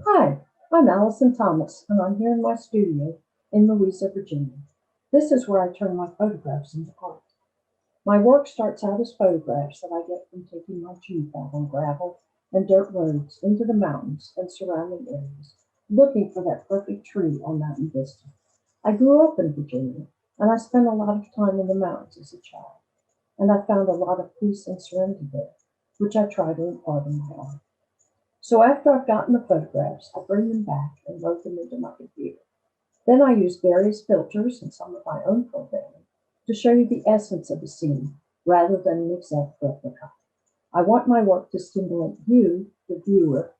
Hi, I'm Allison Thomas, and I'm here in my studio in Louisa, Virginia. This is where I turn my photographs into art. My work starts out as photographs that I get from taking my Jeep out on gravel and dirt roads into the mountains and surrounding areas, looking for that perfect tree or mountain vista. I grew up in Virginia, and I spent a lot of time in the mountains as a child, and I found a lot of peace and serenity there, which I try to impart in my art. So after I've gotten the photographs, I bring them back and load them into my computer. Then I use various filters and some of my own programming to show you the essence of the scene rather than an exact replica. I want my work to stimulate you, the viewer,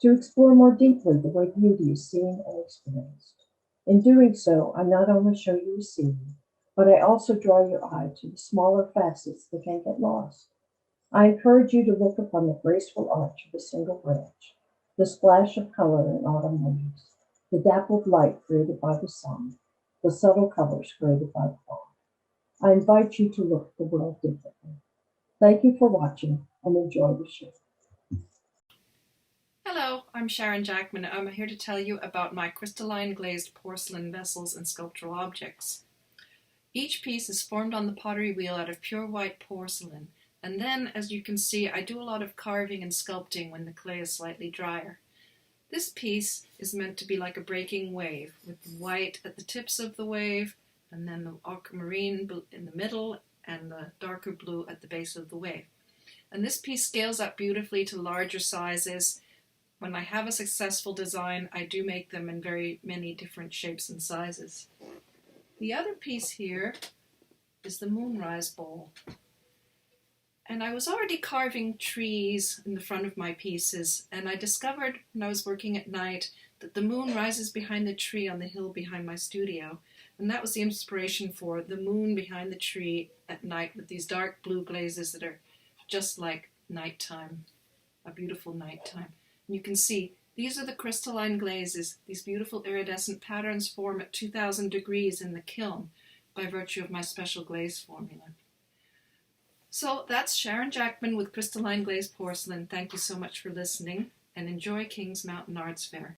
to explore more deeply the way beauty is seen and experienced. In doing so, I not only show you a scene, but I also draw your eye to the smaller facets that can get lost. I encourage you to look upon the graceful arch of a single branch, the splash of color in autumn leaves, the dappled light created by the sun, the subtle colors created by the fall. I invite you to look at the world differently. Thank you for watching and enjoy the show. Hello, I'm Sharon Jackman. I'm here to tell you about my crystalline glazed porcelain vessels and sculptural objects. Each piece is formed on the pottery wheel out of pure white porcelain, and then, as you can see, I do a lot of carving and sculpting when the clay is slightly drier. This piece is meant to be like a breaking wave, with the white at the tips of the wave, and then the aquamarine in the middle, and the darker blue at the base of the wave. And this piece scales up beautifully to larger sizes. When I have a successful design, I do make them in very many different shapes and sizes. The other piece here is the moonrise bowl. And I was already carving trees in the front of my pieces, and I discovered when I was working at night that the moon rises behind the tree on the hill behind my studio. And that was the inspiration for the moon behind the tree at night with these dark blue glazes that are just like nighttime, a beautiful nighttime. And you can see these are the crystalline glazes. These beautiful iridescent patterns form at 2000 degrees in the kiln by virtue of my special glaze formula. So that's Sharon Jackman with Crystalline Glazed Porcelain. Thank you so much for listening, and enjoy Kings Mountain Arts Fair.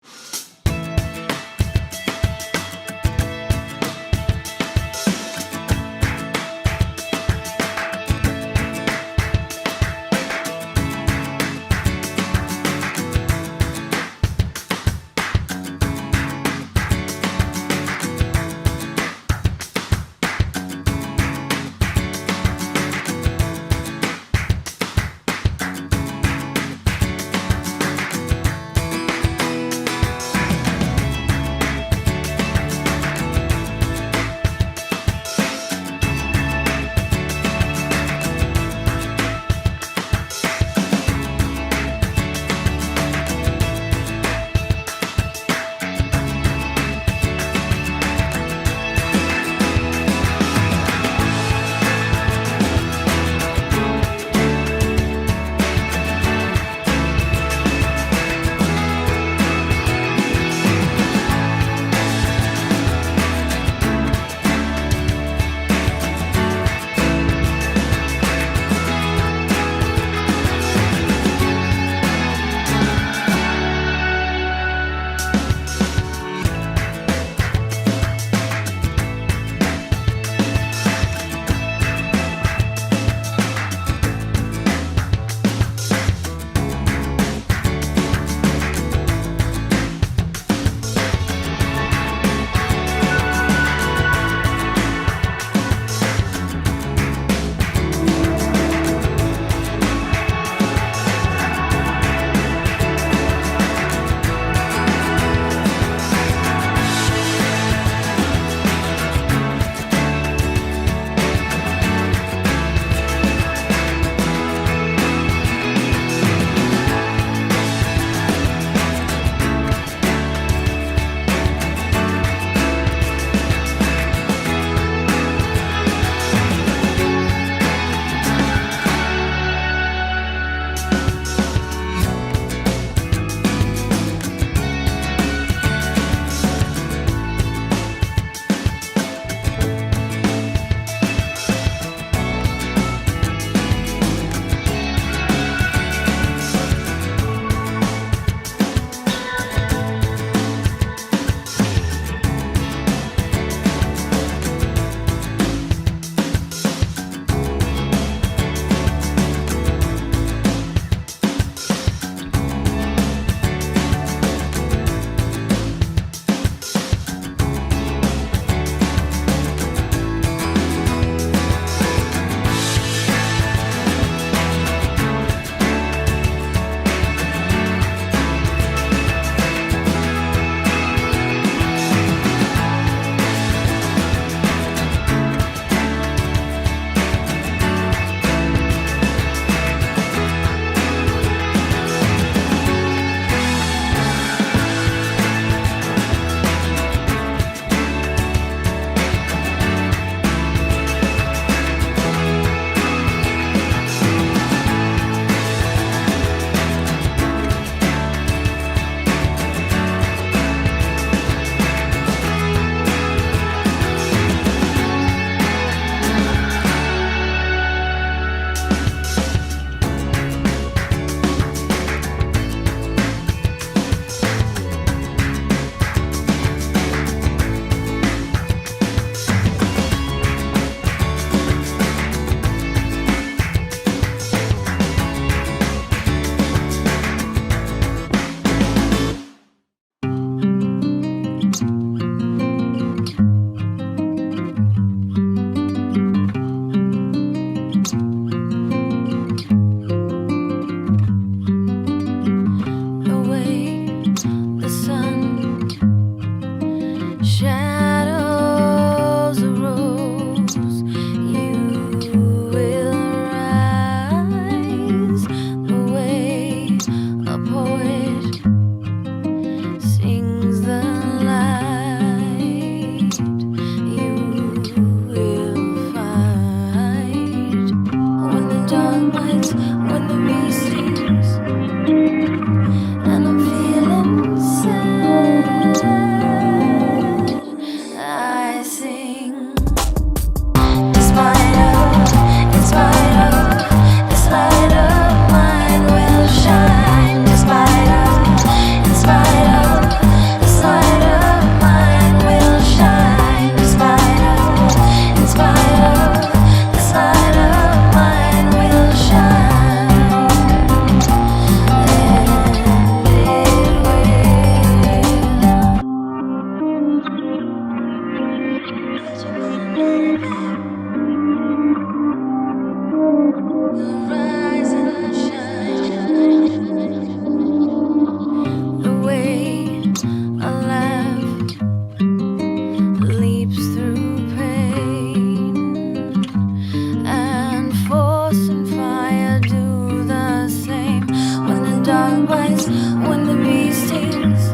when the bee stings,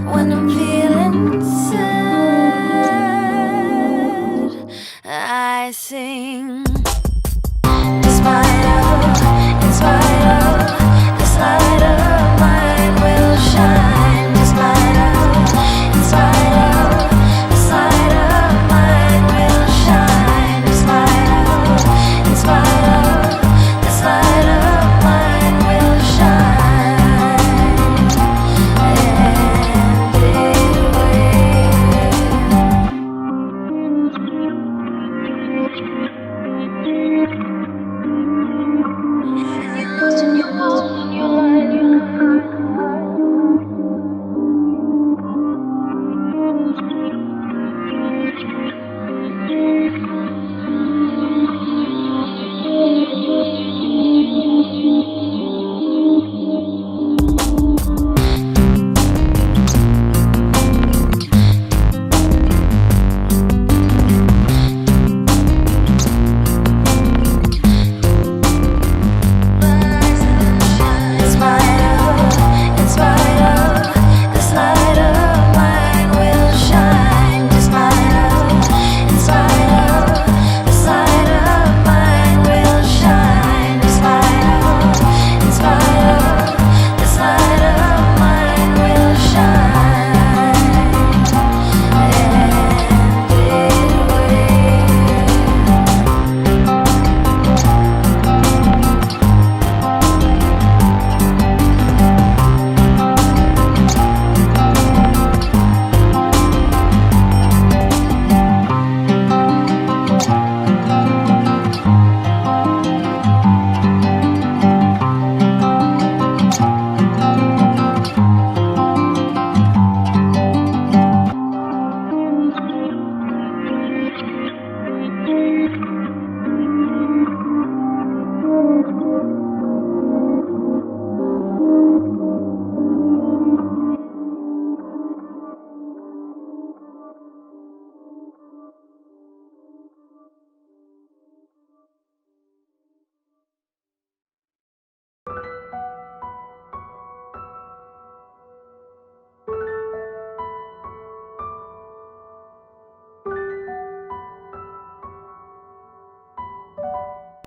when I'm feeling sad, I sing. In spite of this light of mine will shine. In spite of this light of mine will shine. In spite of this light of mine will shine. And lost in your home, in your life.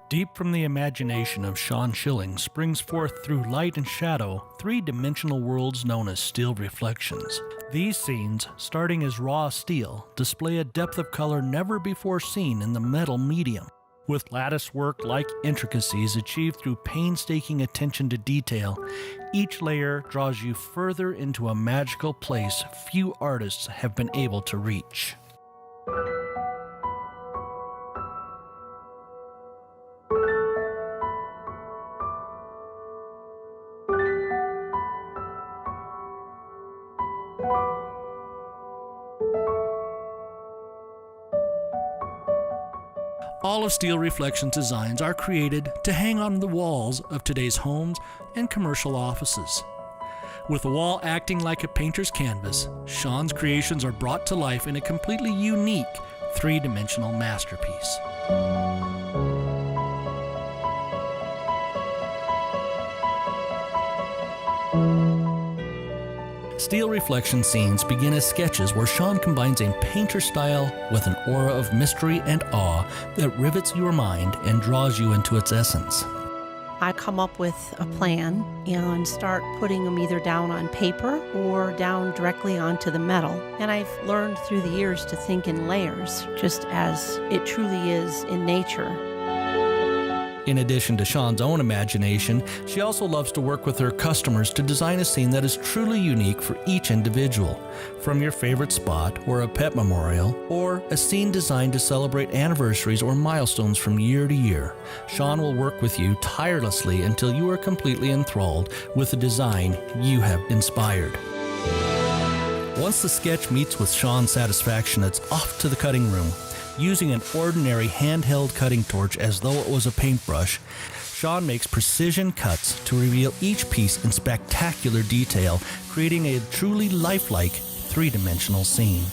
Deep from the imagination of Sean Schilling springs forth through light and shadow three-dimensional worlds known as steel reflections. These scenes, starting as raw steel, display a depth of color never before seen in the metal medium. With lattice work-like intricacies achieved through painstaking attention to detail, each layer draws you further into a magical place few artists have been able to reach. All of Steel Reflections designs are created to hang on the walls of today's homes and commercial offices. With the wall acting like a painter's canvas, Sean's creations are brought to life in a completely unique three-dimensional masterpiece. Steel Reflection scenes begin as sketches where Sean combines a painter style with an aura of mystery and awe that rivets your mind and draws you into its essence. I come up with a plan and start putting them either down on paper or down directly onto the metal. And I've learned through the years to think in layers, just as it truly is in nature. In addition to Sean's own imagination, she also loves to work with her customers to design a scene that is truly unique for each individual. From your favorite spot or a pet memorial, or a scene designed to celebrate anniversaries or milestones from year to year, Sean will work with you tirelessly until you are completely enthralled with the design you have inspired. Once the sketch meets with Sean's satisfaction, it's off to the cutting room. Using an ordinary handheld cutting torch as though it was a paintbrush, Sean makes precision cuts to reveal each piece in spectacular detail, creating a truly lifelike three-dimensional scene.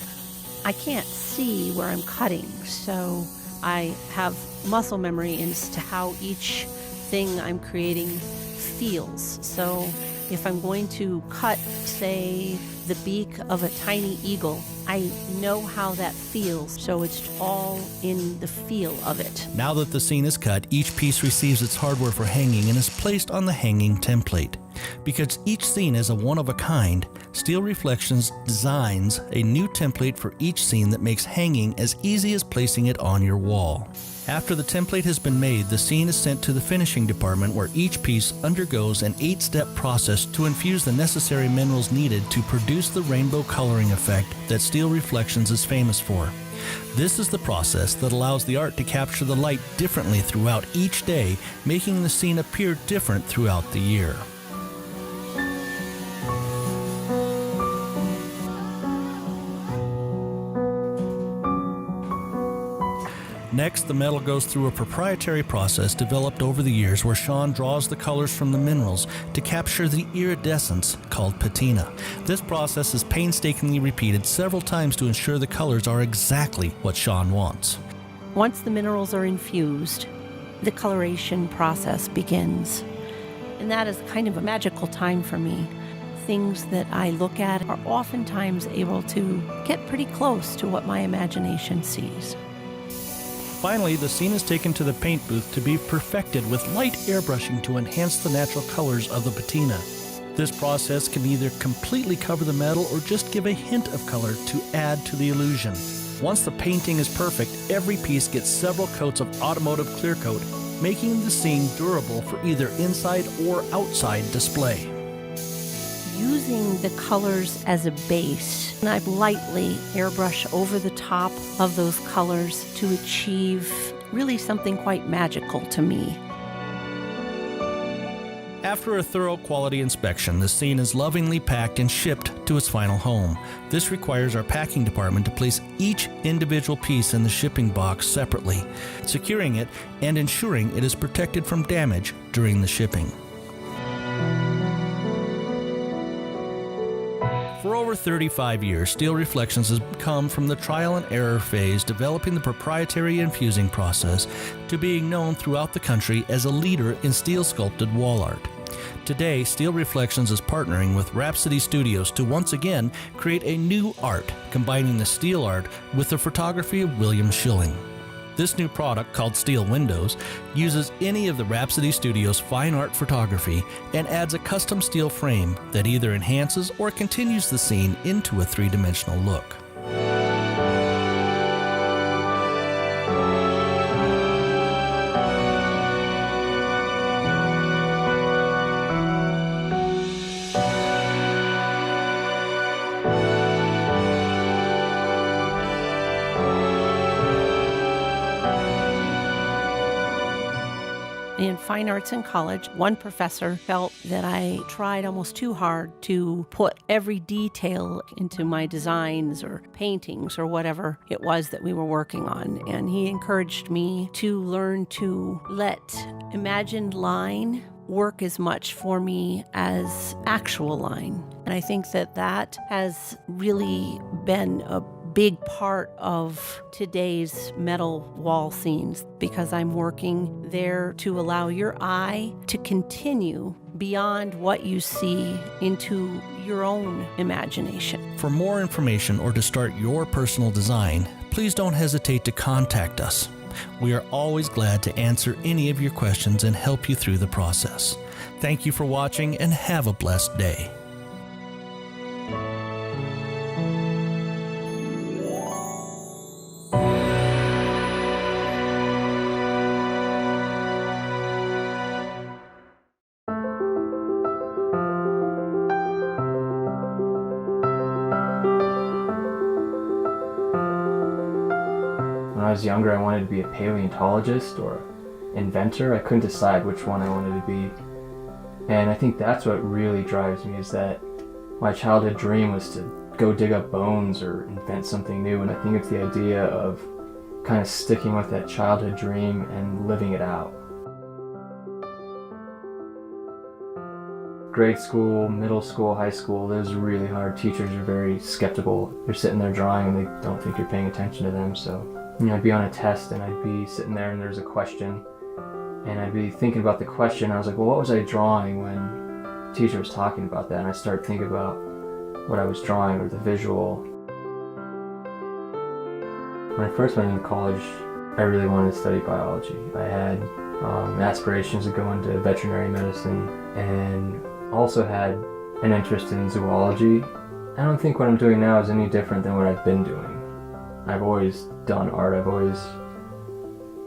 I can't see where I'm cutting, so I have muscle memory as to how each thing I'm creating feels. So if I'm going to cut, say, the beak of a tiny eagle, I know how that feels, so it's all in the feel of it. Now that the scene is cut, each piece receives its hardware for hanging and is placed on the hanging template. Because each scene is a one-of-a-kind, Steel Reflections designs a new template for each scene that makes hanging as easy as placing it on your wall. After the template has been made, the scene is sent to the finishing department where each piece undergoes an 8-step process to infuse the necessary minerals needed to produce the rainbow coloring effect that Steel Reflections is famous for. This is the process that allows the art to capture the light differently throughout each day, making the scene appear different throughout the year. Next, the metal goes through a proprietary process developed over the years where Sean draws the colors from the minerals to capture the iridescence called patina. This process is painstakingly repeated several times to ensure the colors are exactly what Sean wants. Once the minerals are infused, the coloration process begins. And that is kind of a magical time for me. Things that I look at are oftentimes able to get pretty close to what my imagination sees. Finally, the scene is taken to the paint booth to be perfected with light airbrushing to enhance the natural colors of the patina. This process can either completely cover the metal or just give a hint of color to add to the illusion. Once the painting is perfect, every piece gets several coats of automotive clear coat, making the scene durable for either inside or outside display. Using the colors as a base, and I lightly airbrush over the top of those colors to achieve really something quite magical to me. After a thorough quality inspection, the scene is lovingly packed and shipped to its final home. This requires our packing department to place each individual piece in the shipping box separately, securing it and ensuring it is protected from damage during the shipping. For over 35 years, Steel Reflections has come from the trial and error phase, developing the proprietary infusing process, to being known throughout the country as a leader in steel sculpted wall art. Today, Steel Reflections is partnering with Rhapsody Studios to once again create a new art, combining the steel art with the photography of William Schilling. This new product, called Steel Windows, uses any of the Rhapsody Studios' fine art photography and adds a custom steel frame that either enhances or continues the scene into a three-dimensional look. In fine arts in college, one professor felt that I tried almost too hard to put every detail into my designs or paintings or whatever it was that we were working on. And he encouraged me to learn to let imagined line work as much for me as actual line. And I think that that has really been a big part of today's metal wall scenes, because I'm working there to allow your eye to continue beyond what you see into your own imagination. For more information or to start your personal design, please don't hesitate to contact us. We are always glad to answer any of your questions and help you through the process. Thank you for watching and have a blessed day. When I was younger, I wanted to be a paleontologist or inventor. I couldn't decide which one I wanted to be. And I think that's what really drives me, is that my childhood dream was to go dig up bones or invent something new. And I think it's the idea of kind of sticking with that childhood dream and living it out. Grade school, middle school, high school, it was really hard. Teachers are very skeptical. You're sitting there drawing and they don't think you're paying attention to them. So, I'd be on a test and I'd be sitting there and there's a question And I'd be thinking about the question. I was like, well, what was I drawing when the teacher was talking about that? And I started thinking about what I was drawing or the visual. When I first went into college, I really wanted to study biology. I had aspirations to go into veterinary medicine and also had an interest in zoology. I don't think what I'm doing now is any different than what I've been doing. I've always done art. I've always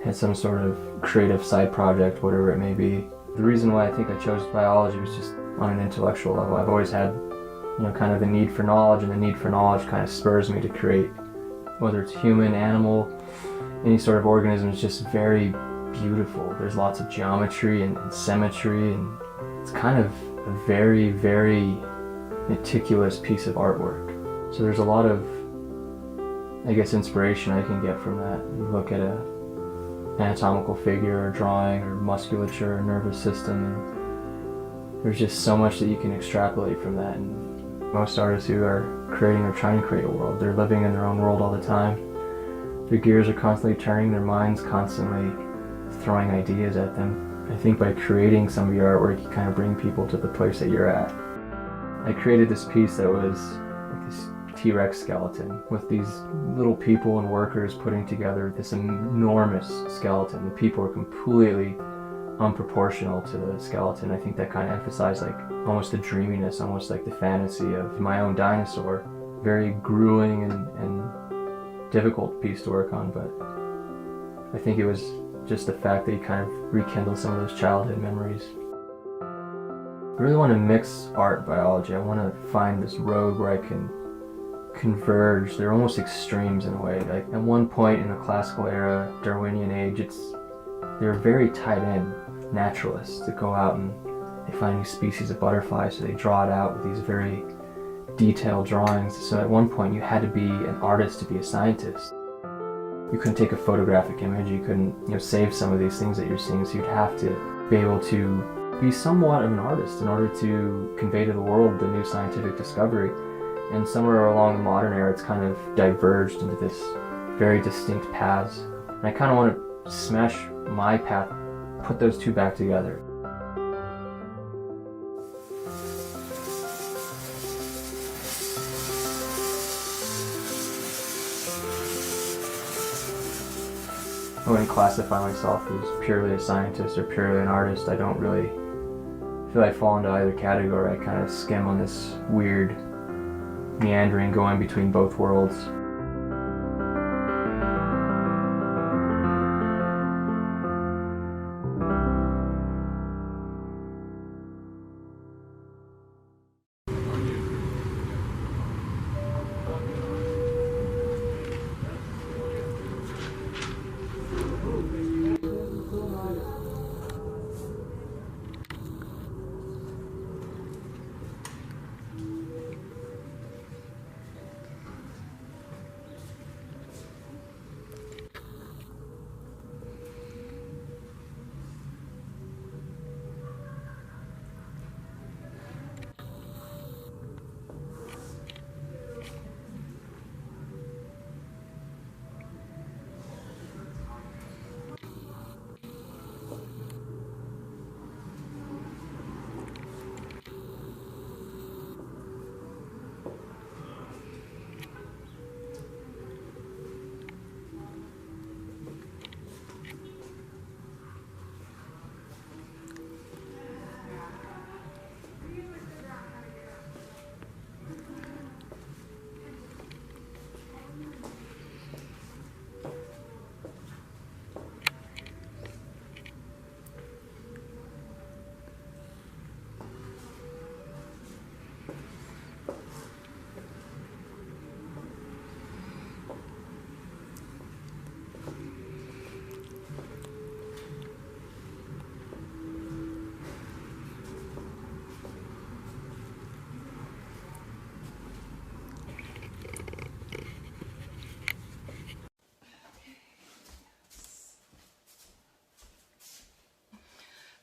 had some sort of creative side project, whatever it may be. The reason why I think I chose biology was just on an intellectual level. I've always had, kind of the need for knowledge, and the need for knowledge kind of spurs me to create. Whether it's human, animal, any sort of organism is just very beautiful. There's lots of geometry and symmetry, and it's kind of a very, very meticulous piece of artwork. So there's a lot of, I guess, inspiration I can get from that. You look at a anatomical figure or drawing or musculature or nervous system, and there's just so much that you can extrapolate from that. And most artists who are creating or trying to create a world, they're living in their own world all the time. Their gears are constantly turning, their minds constantly throwing ideas at them. I think by creating some of your artwork, you kind of bring people to the place that you're at. I created this piece that was like this T-Rex skeleton with these little people and workers putting together this enormous skeleton. The people are completely unproportional to the skeleton. I think that kind of emphasized like almost the dreaminess, almost like the fantasy of my own dinosaur. Very grueling and difficult piece to work on, but I think it was just the fact that you kind of rekindle some of those childhood memories. I really want to mix art and biology. I want to find this road where I can converge. They're almost extremes in a way. Like at one point in the classical era, Darwinian age, they're very tied in naturalists that go out and they find new species of butterflies, so they draw it out with these very detailed drawings. So at one point you had to be an artist to be a scientist. You couldn't take a photographic image, you couldn't save some of these things that you're seeing, so you'd have to be able to be somewhat of an artist in order to convey to the world the new scientific discovery. And somewhere along the modern era, it's kind of diverged into this very distinct paths. And I kind of want to smash my path, put those two back together. I wouldn't classify myself as purely a scientist or purely an artist. I don't really feel I fall into either category. I kind of skim on this weird meandering going between both worlds.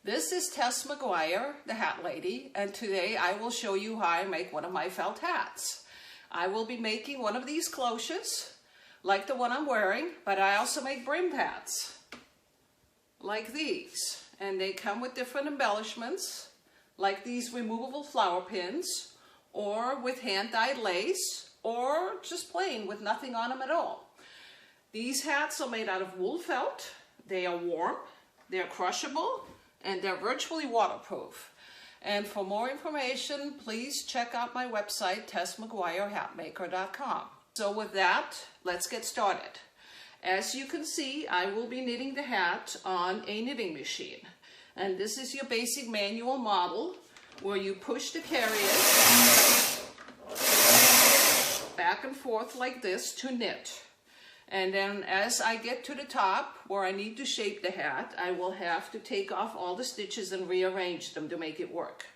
This is Tess McGuire, the Hat Lady, and today I will show you how I make one of my felt hats. I will be making one of these cloches, like the one I'm wearing, but I also make brim hats, like these. and they come with different embellishments, like these removable flower pins, or with hand-dyed lace, or just plain with nothing on them at all. These hats are made out of wool felt. They are warm, they're crushable, and they're virtually waterproof. And for more information, please check out my website, TessMcGuireHatmaker.com. So with that, let's get started. As you can see, I will be knitting the hat on a knitting machine. And this is your basic manual model where you push the carriage back and forth like this to knit. And then as I get to the top where I need to shape the hat, I will have to take off all the stitches and rearrange them to make it work.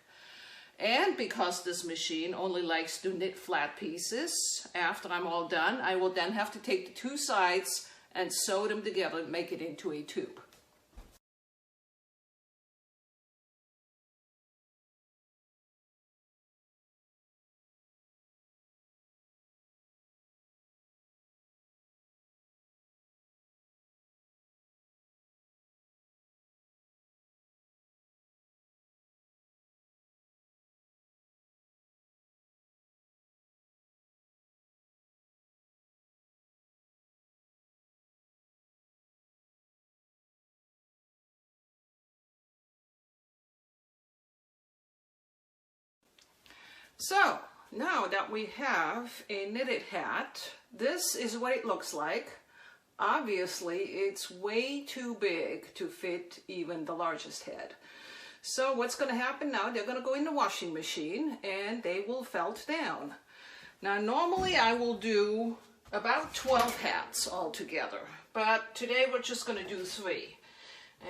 And because this machine only likes to knit flat pieces, after I'm all done, I will then have to take the two sides and sew them together and make it into a tube. So, now that we have a knitted hat, this is what it looks like. Obviously, it's way too big to fit even the largest head. So what's going to happen now, they're going to go in the washing machine and they will felt down. Now, normally I will do about 12 hats altogether, but today we're just going to do 3.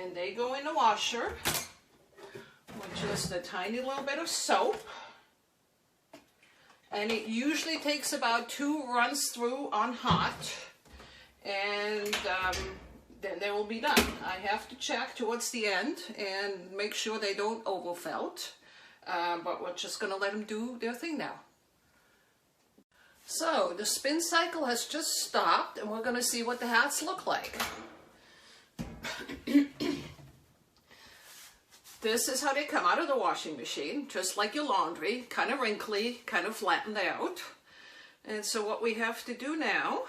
And they go in the washer with just a tiny little bit of soap. And it usually takes about 2 runs through on hot, and then they will be done. I have to check towards the end and make sure they don't overfelt, but we're just going to let them do their thing now. So the spin cycle has just stopped, and we're going to see what the hats look like. This is how they come out of the washing machine, just like your laundry, kind of wrinkly, kind of flattened out. And so what we have to do now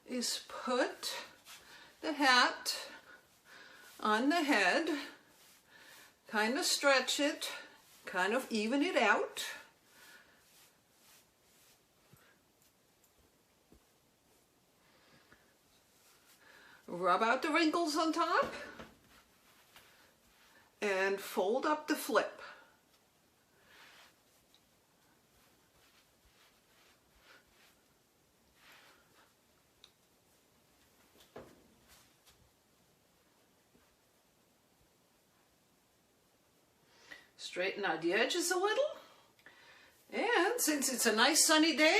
is put the hat on the head, kind of stretch it, kind of even it out. Rub out the wrinkles on top. And fold up the flip. Straighten out the edges a little. And since it's a nice sunny day,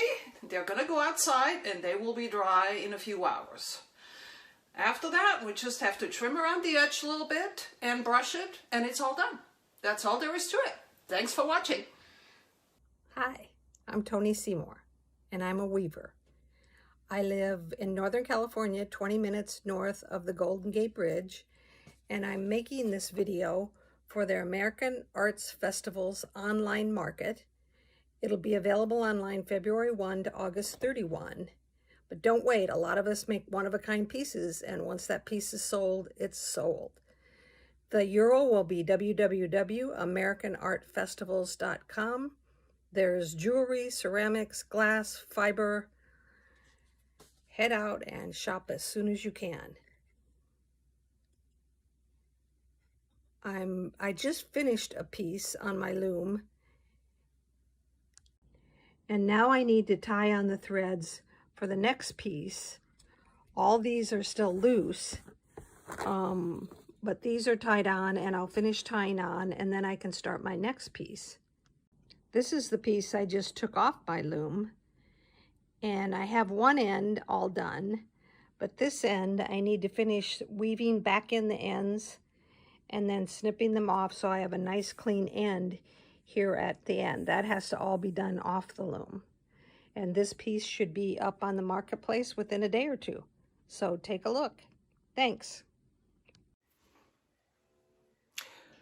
they're going to go outside and they will be dry in a few hours. After that, we just have to trim around the edge a little bit and brush it, and it's all done. That's all there is to it. Thanks for watching. Hi, I'm Toni Seymour, and I'm a weaver. I live in Northern California, 20 minutes north of the Golden Gate Bridge, and I'm making this video for their American Arts Festival's online market. It'll be available online February 1 to August 31. But don't wait, a lot of us make one-of-a-kind pieces, and once that piece is sold, it's sold. The URL will be www.americanartfestivals.com. There's jewelry, ceramics, glass, fiber. Head out and shop as soon as you can. I just finished a piece on my loom, and now I need to tie on the threads for the next piece. All these are still loose, but these are tied on, and I'll finish tying on, and then I can start my next piece. This is the piece I just took off my loom, and I have one end all done, but this end I need to finish weaving back in the ends and then snipping them off so I have a nice clean end here at the end. That has to all be done off the loom. And this piece should be up on the marketplace within a day or two. So take a look. Thanks.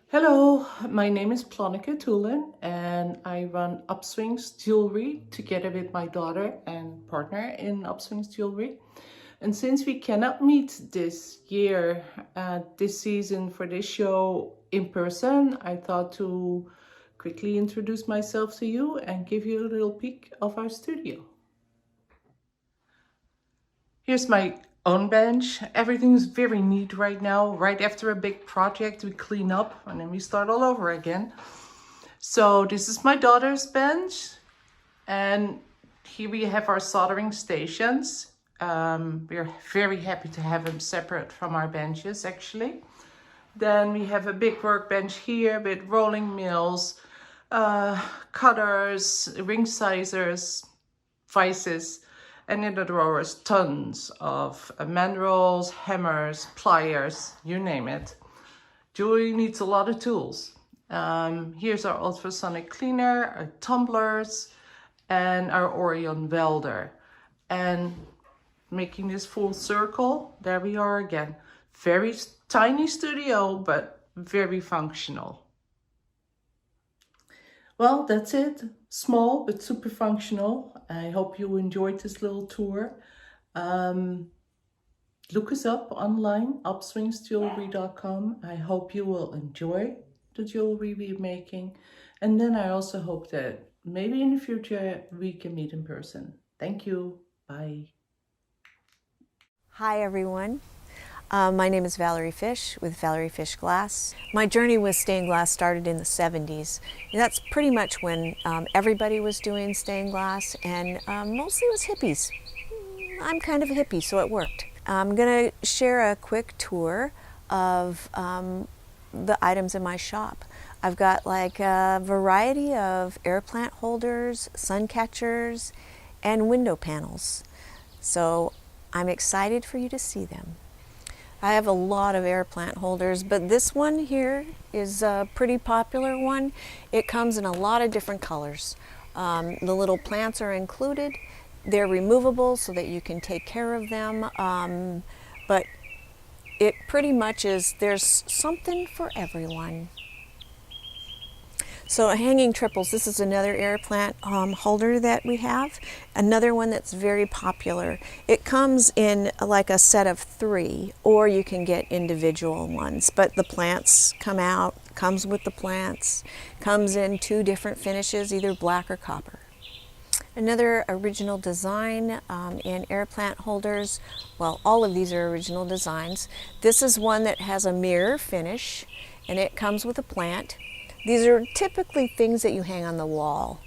Hello, my name is Planneke Tulin and I run Upswings Jewelry together with my daughter and partner in Upswings Jewelry. And since we cannot meet this year, this season for this show in person, I thought to quickly introduce myself to you and give you a little peek of our studio. Here's my own bench. Everything's very neat right now. Right after a big project, we clean up and then we start all over again. So this is my daughter's bench. And here we have our soldering stations. We're very happy to have them separate from our benches, actually. Then we have a big workbench here with rolling mills, cutters, ring sizers, vices, and in the drawers, tons of mandrels, hammers, pliers, you name it. Jewelry needs a lot of tools. Here's our ultrasonic cleaner, our tumblers, and our Orion welder. And making this full circle, there we are again. Very tiny studio, but very functional. Well, that's it. Small, but super functional. I hope you enjoyed this little tour. Look us up online, upswingsjewelry.com. I hope you will enjoy the jewelry we're making. And then I also hope that maybe in the future we can meet in person. Thank you. Bye. Hi, everyone. My name is Valerie Fish with Valerie Fish Glass. My journey with stained glass started in the 70s. And that's pretty much when everybody was doing stained glass, and mostly it was hippies. I'm kind of a hippie, so it worked. I'm going to share a quick tour of the items in my shop. I've got like a variety of air plant holders, sun catchers, and window panels. So I'm excited for you to see them. I have a lot of air plant holders, but this one here is a pretty popular one. It comes in a lot of different colors. The little plants are included. They're removable so that you can take care of them, but it pretty much is, there's something for everyone. So hanging triples, this is another air plant holder that we have. Another one that's very popular. It comes in like a set of 3, or you can get individual ones, but the plants come out, comes with the plants, comes in 2 different finishes, either black or copper. Another original design in air plant holders, well, all of these are original designs. This is one that has a mirror finish, and it comes with a plant. These are typically things that you hang on the wall.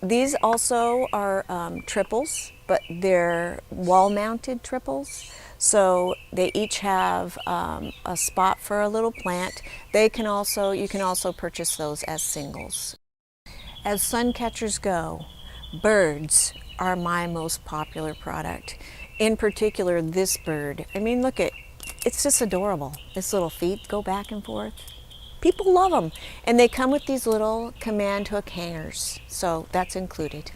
These also are triples, but they're wall-mounted triples. So they each have a spot for a little plant. You can also purchase those as singles. As sun catchers go, birds are my most popular product. In particular, this bird. I mean, look it's just adorable. Its little feet go back and forth. People love them, and they come with these little command hook hangers, so that's included.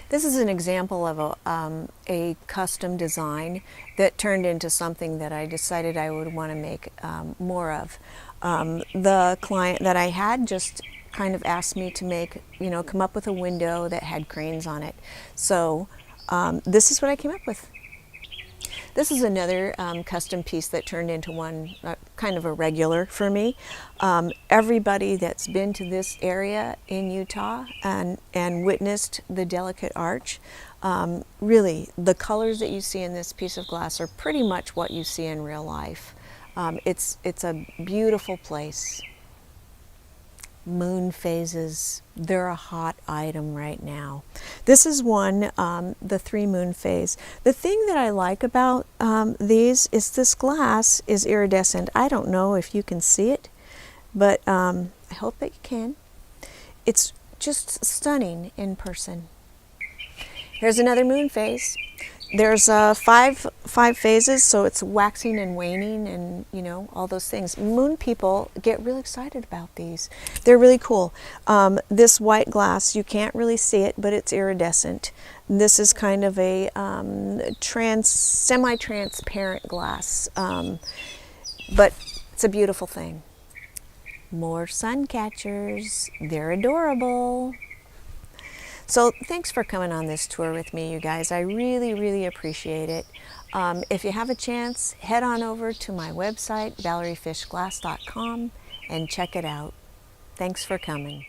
This is an example of a custom design that turned into something that I decided I would want to make more of. The client that I had just kind of asked me to make, come up with a window that had cranes on it. So this is what I came up with. This is another custom piece that turned into one, kind of a regular for me. Everybody that's been to this area in Utah and witnessed the delicate arch, really, the colors that you see in this piece of glass are pretty much what you see in real life. It's a beautiful place. Moon phases, they're a hot item right now. This is one, the 3 moon phase. The thing that I like about these is this glass is iridescent. I don't know if you can see it, but I hope that you can. It's just stunning in person. Here's another moon phase. There's 5 phases, so it's waxing and waning and, all those things. Moon people get really excited about these. They're really cool. This white glass, you can't really see it, but it's iridescent. This is kind of a semi-transparent glass, but it's a beautiful thing. More sun catchers. They're adorable. So thanks for coming on this tour with me, you guys. I really, really appreciate it. If you have a chance, head on over to my website, ValerieFishGlass.com, and check it out. Thanks for coming.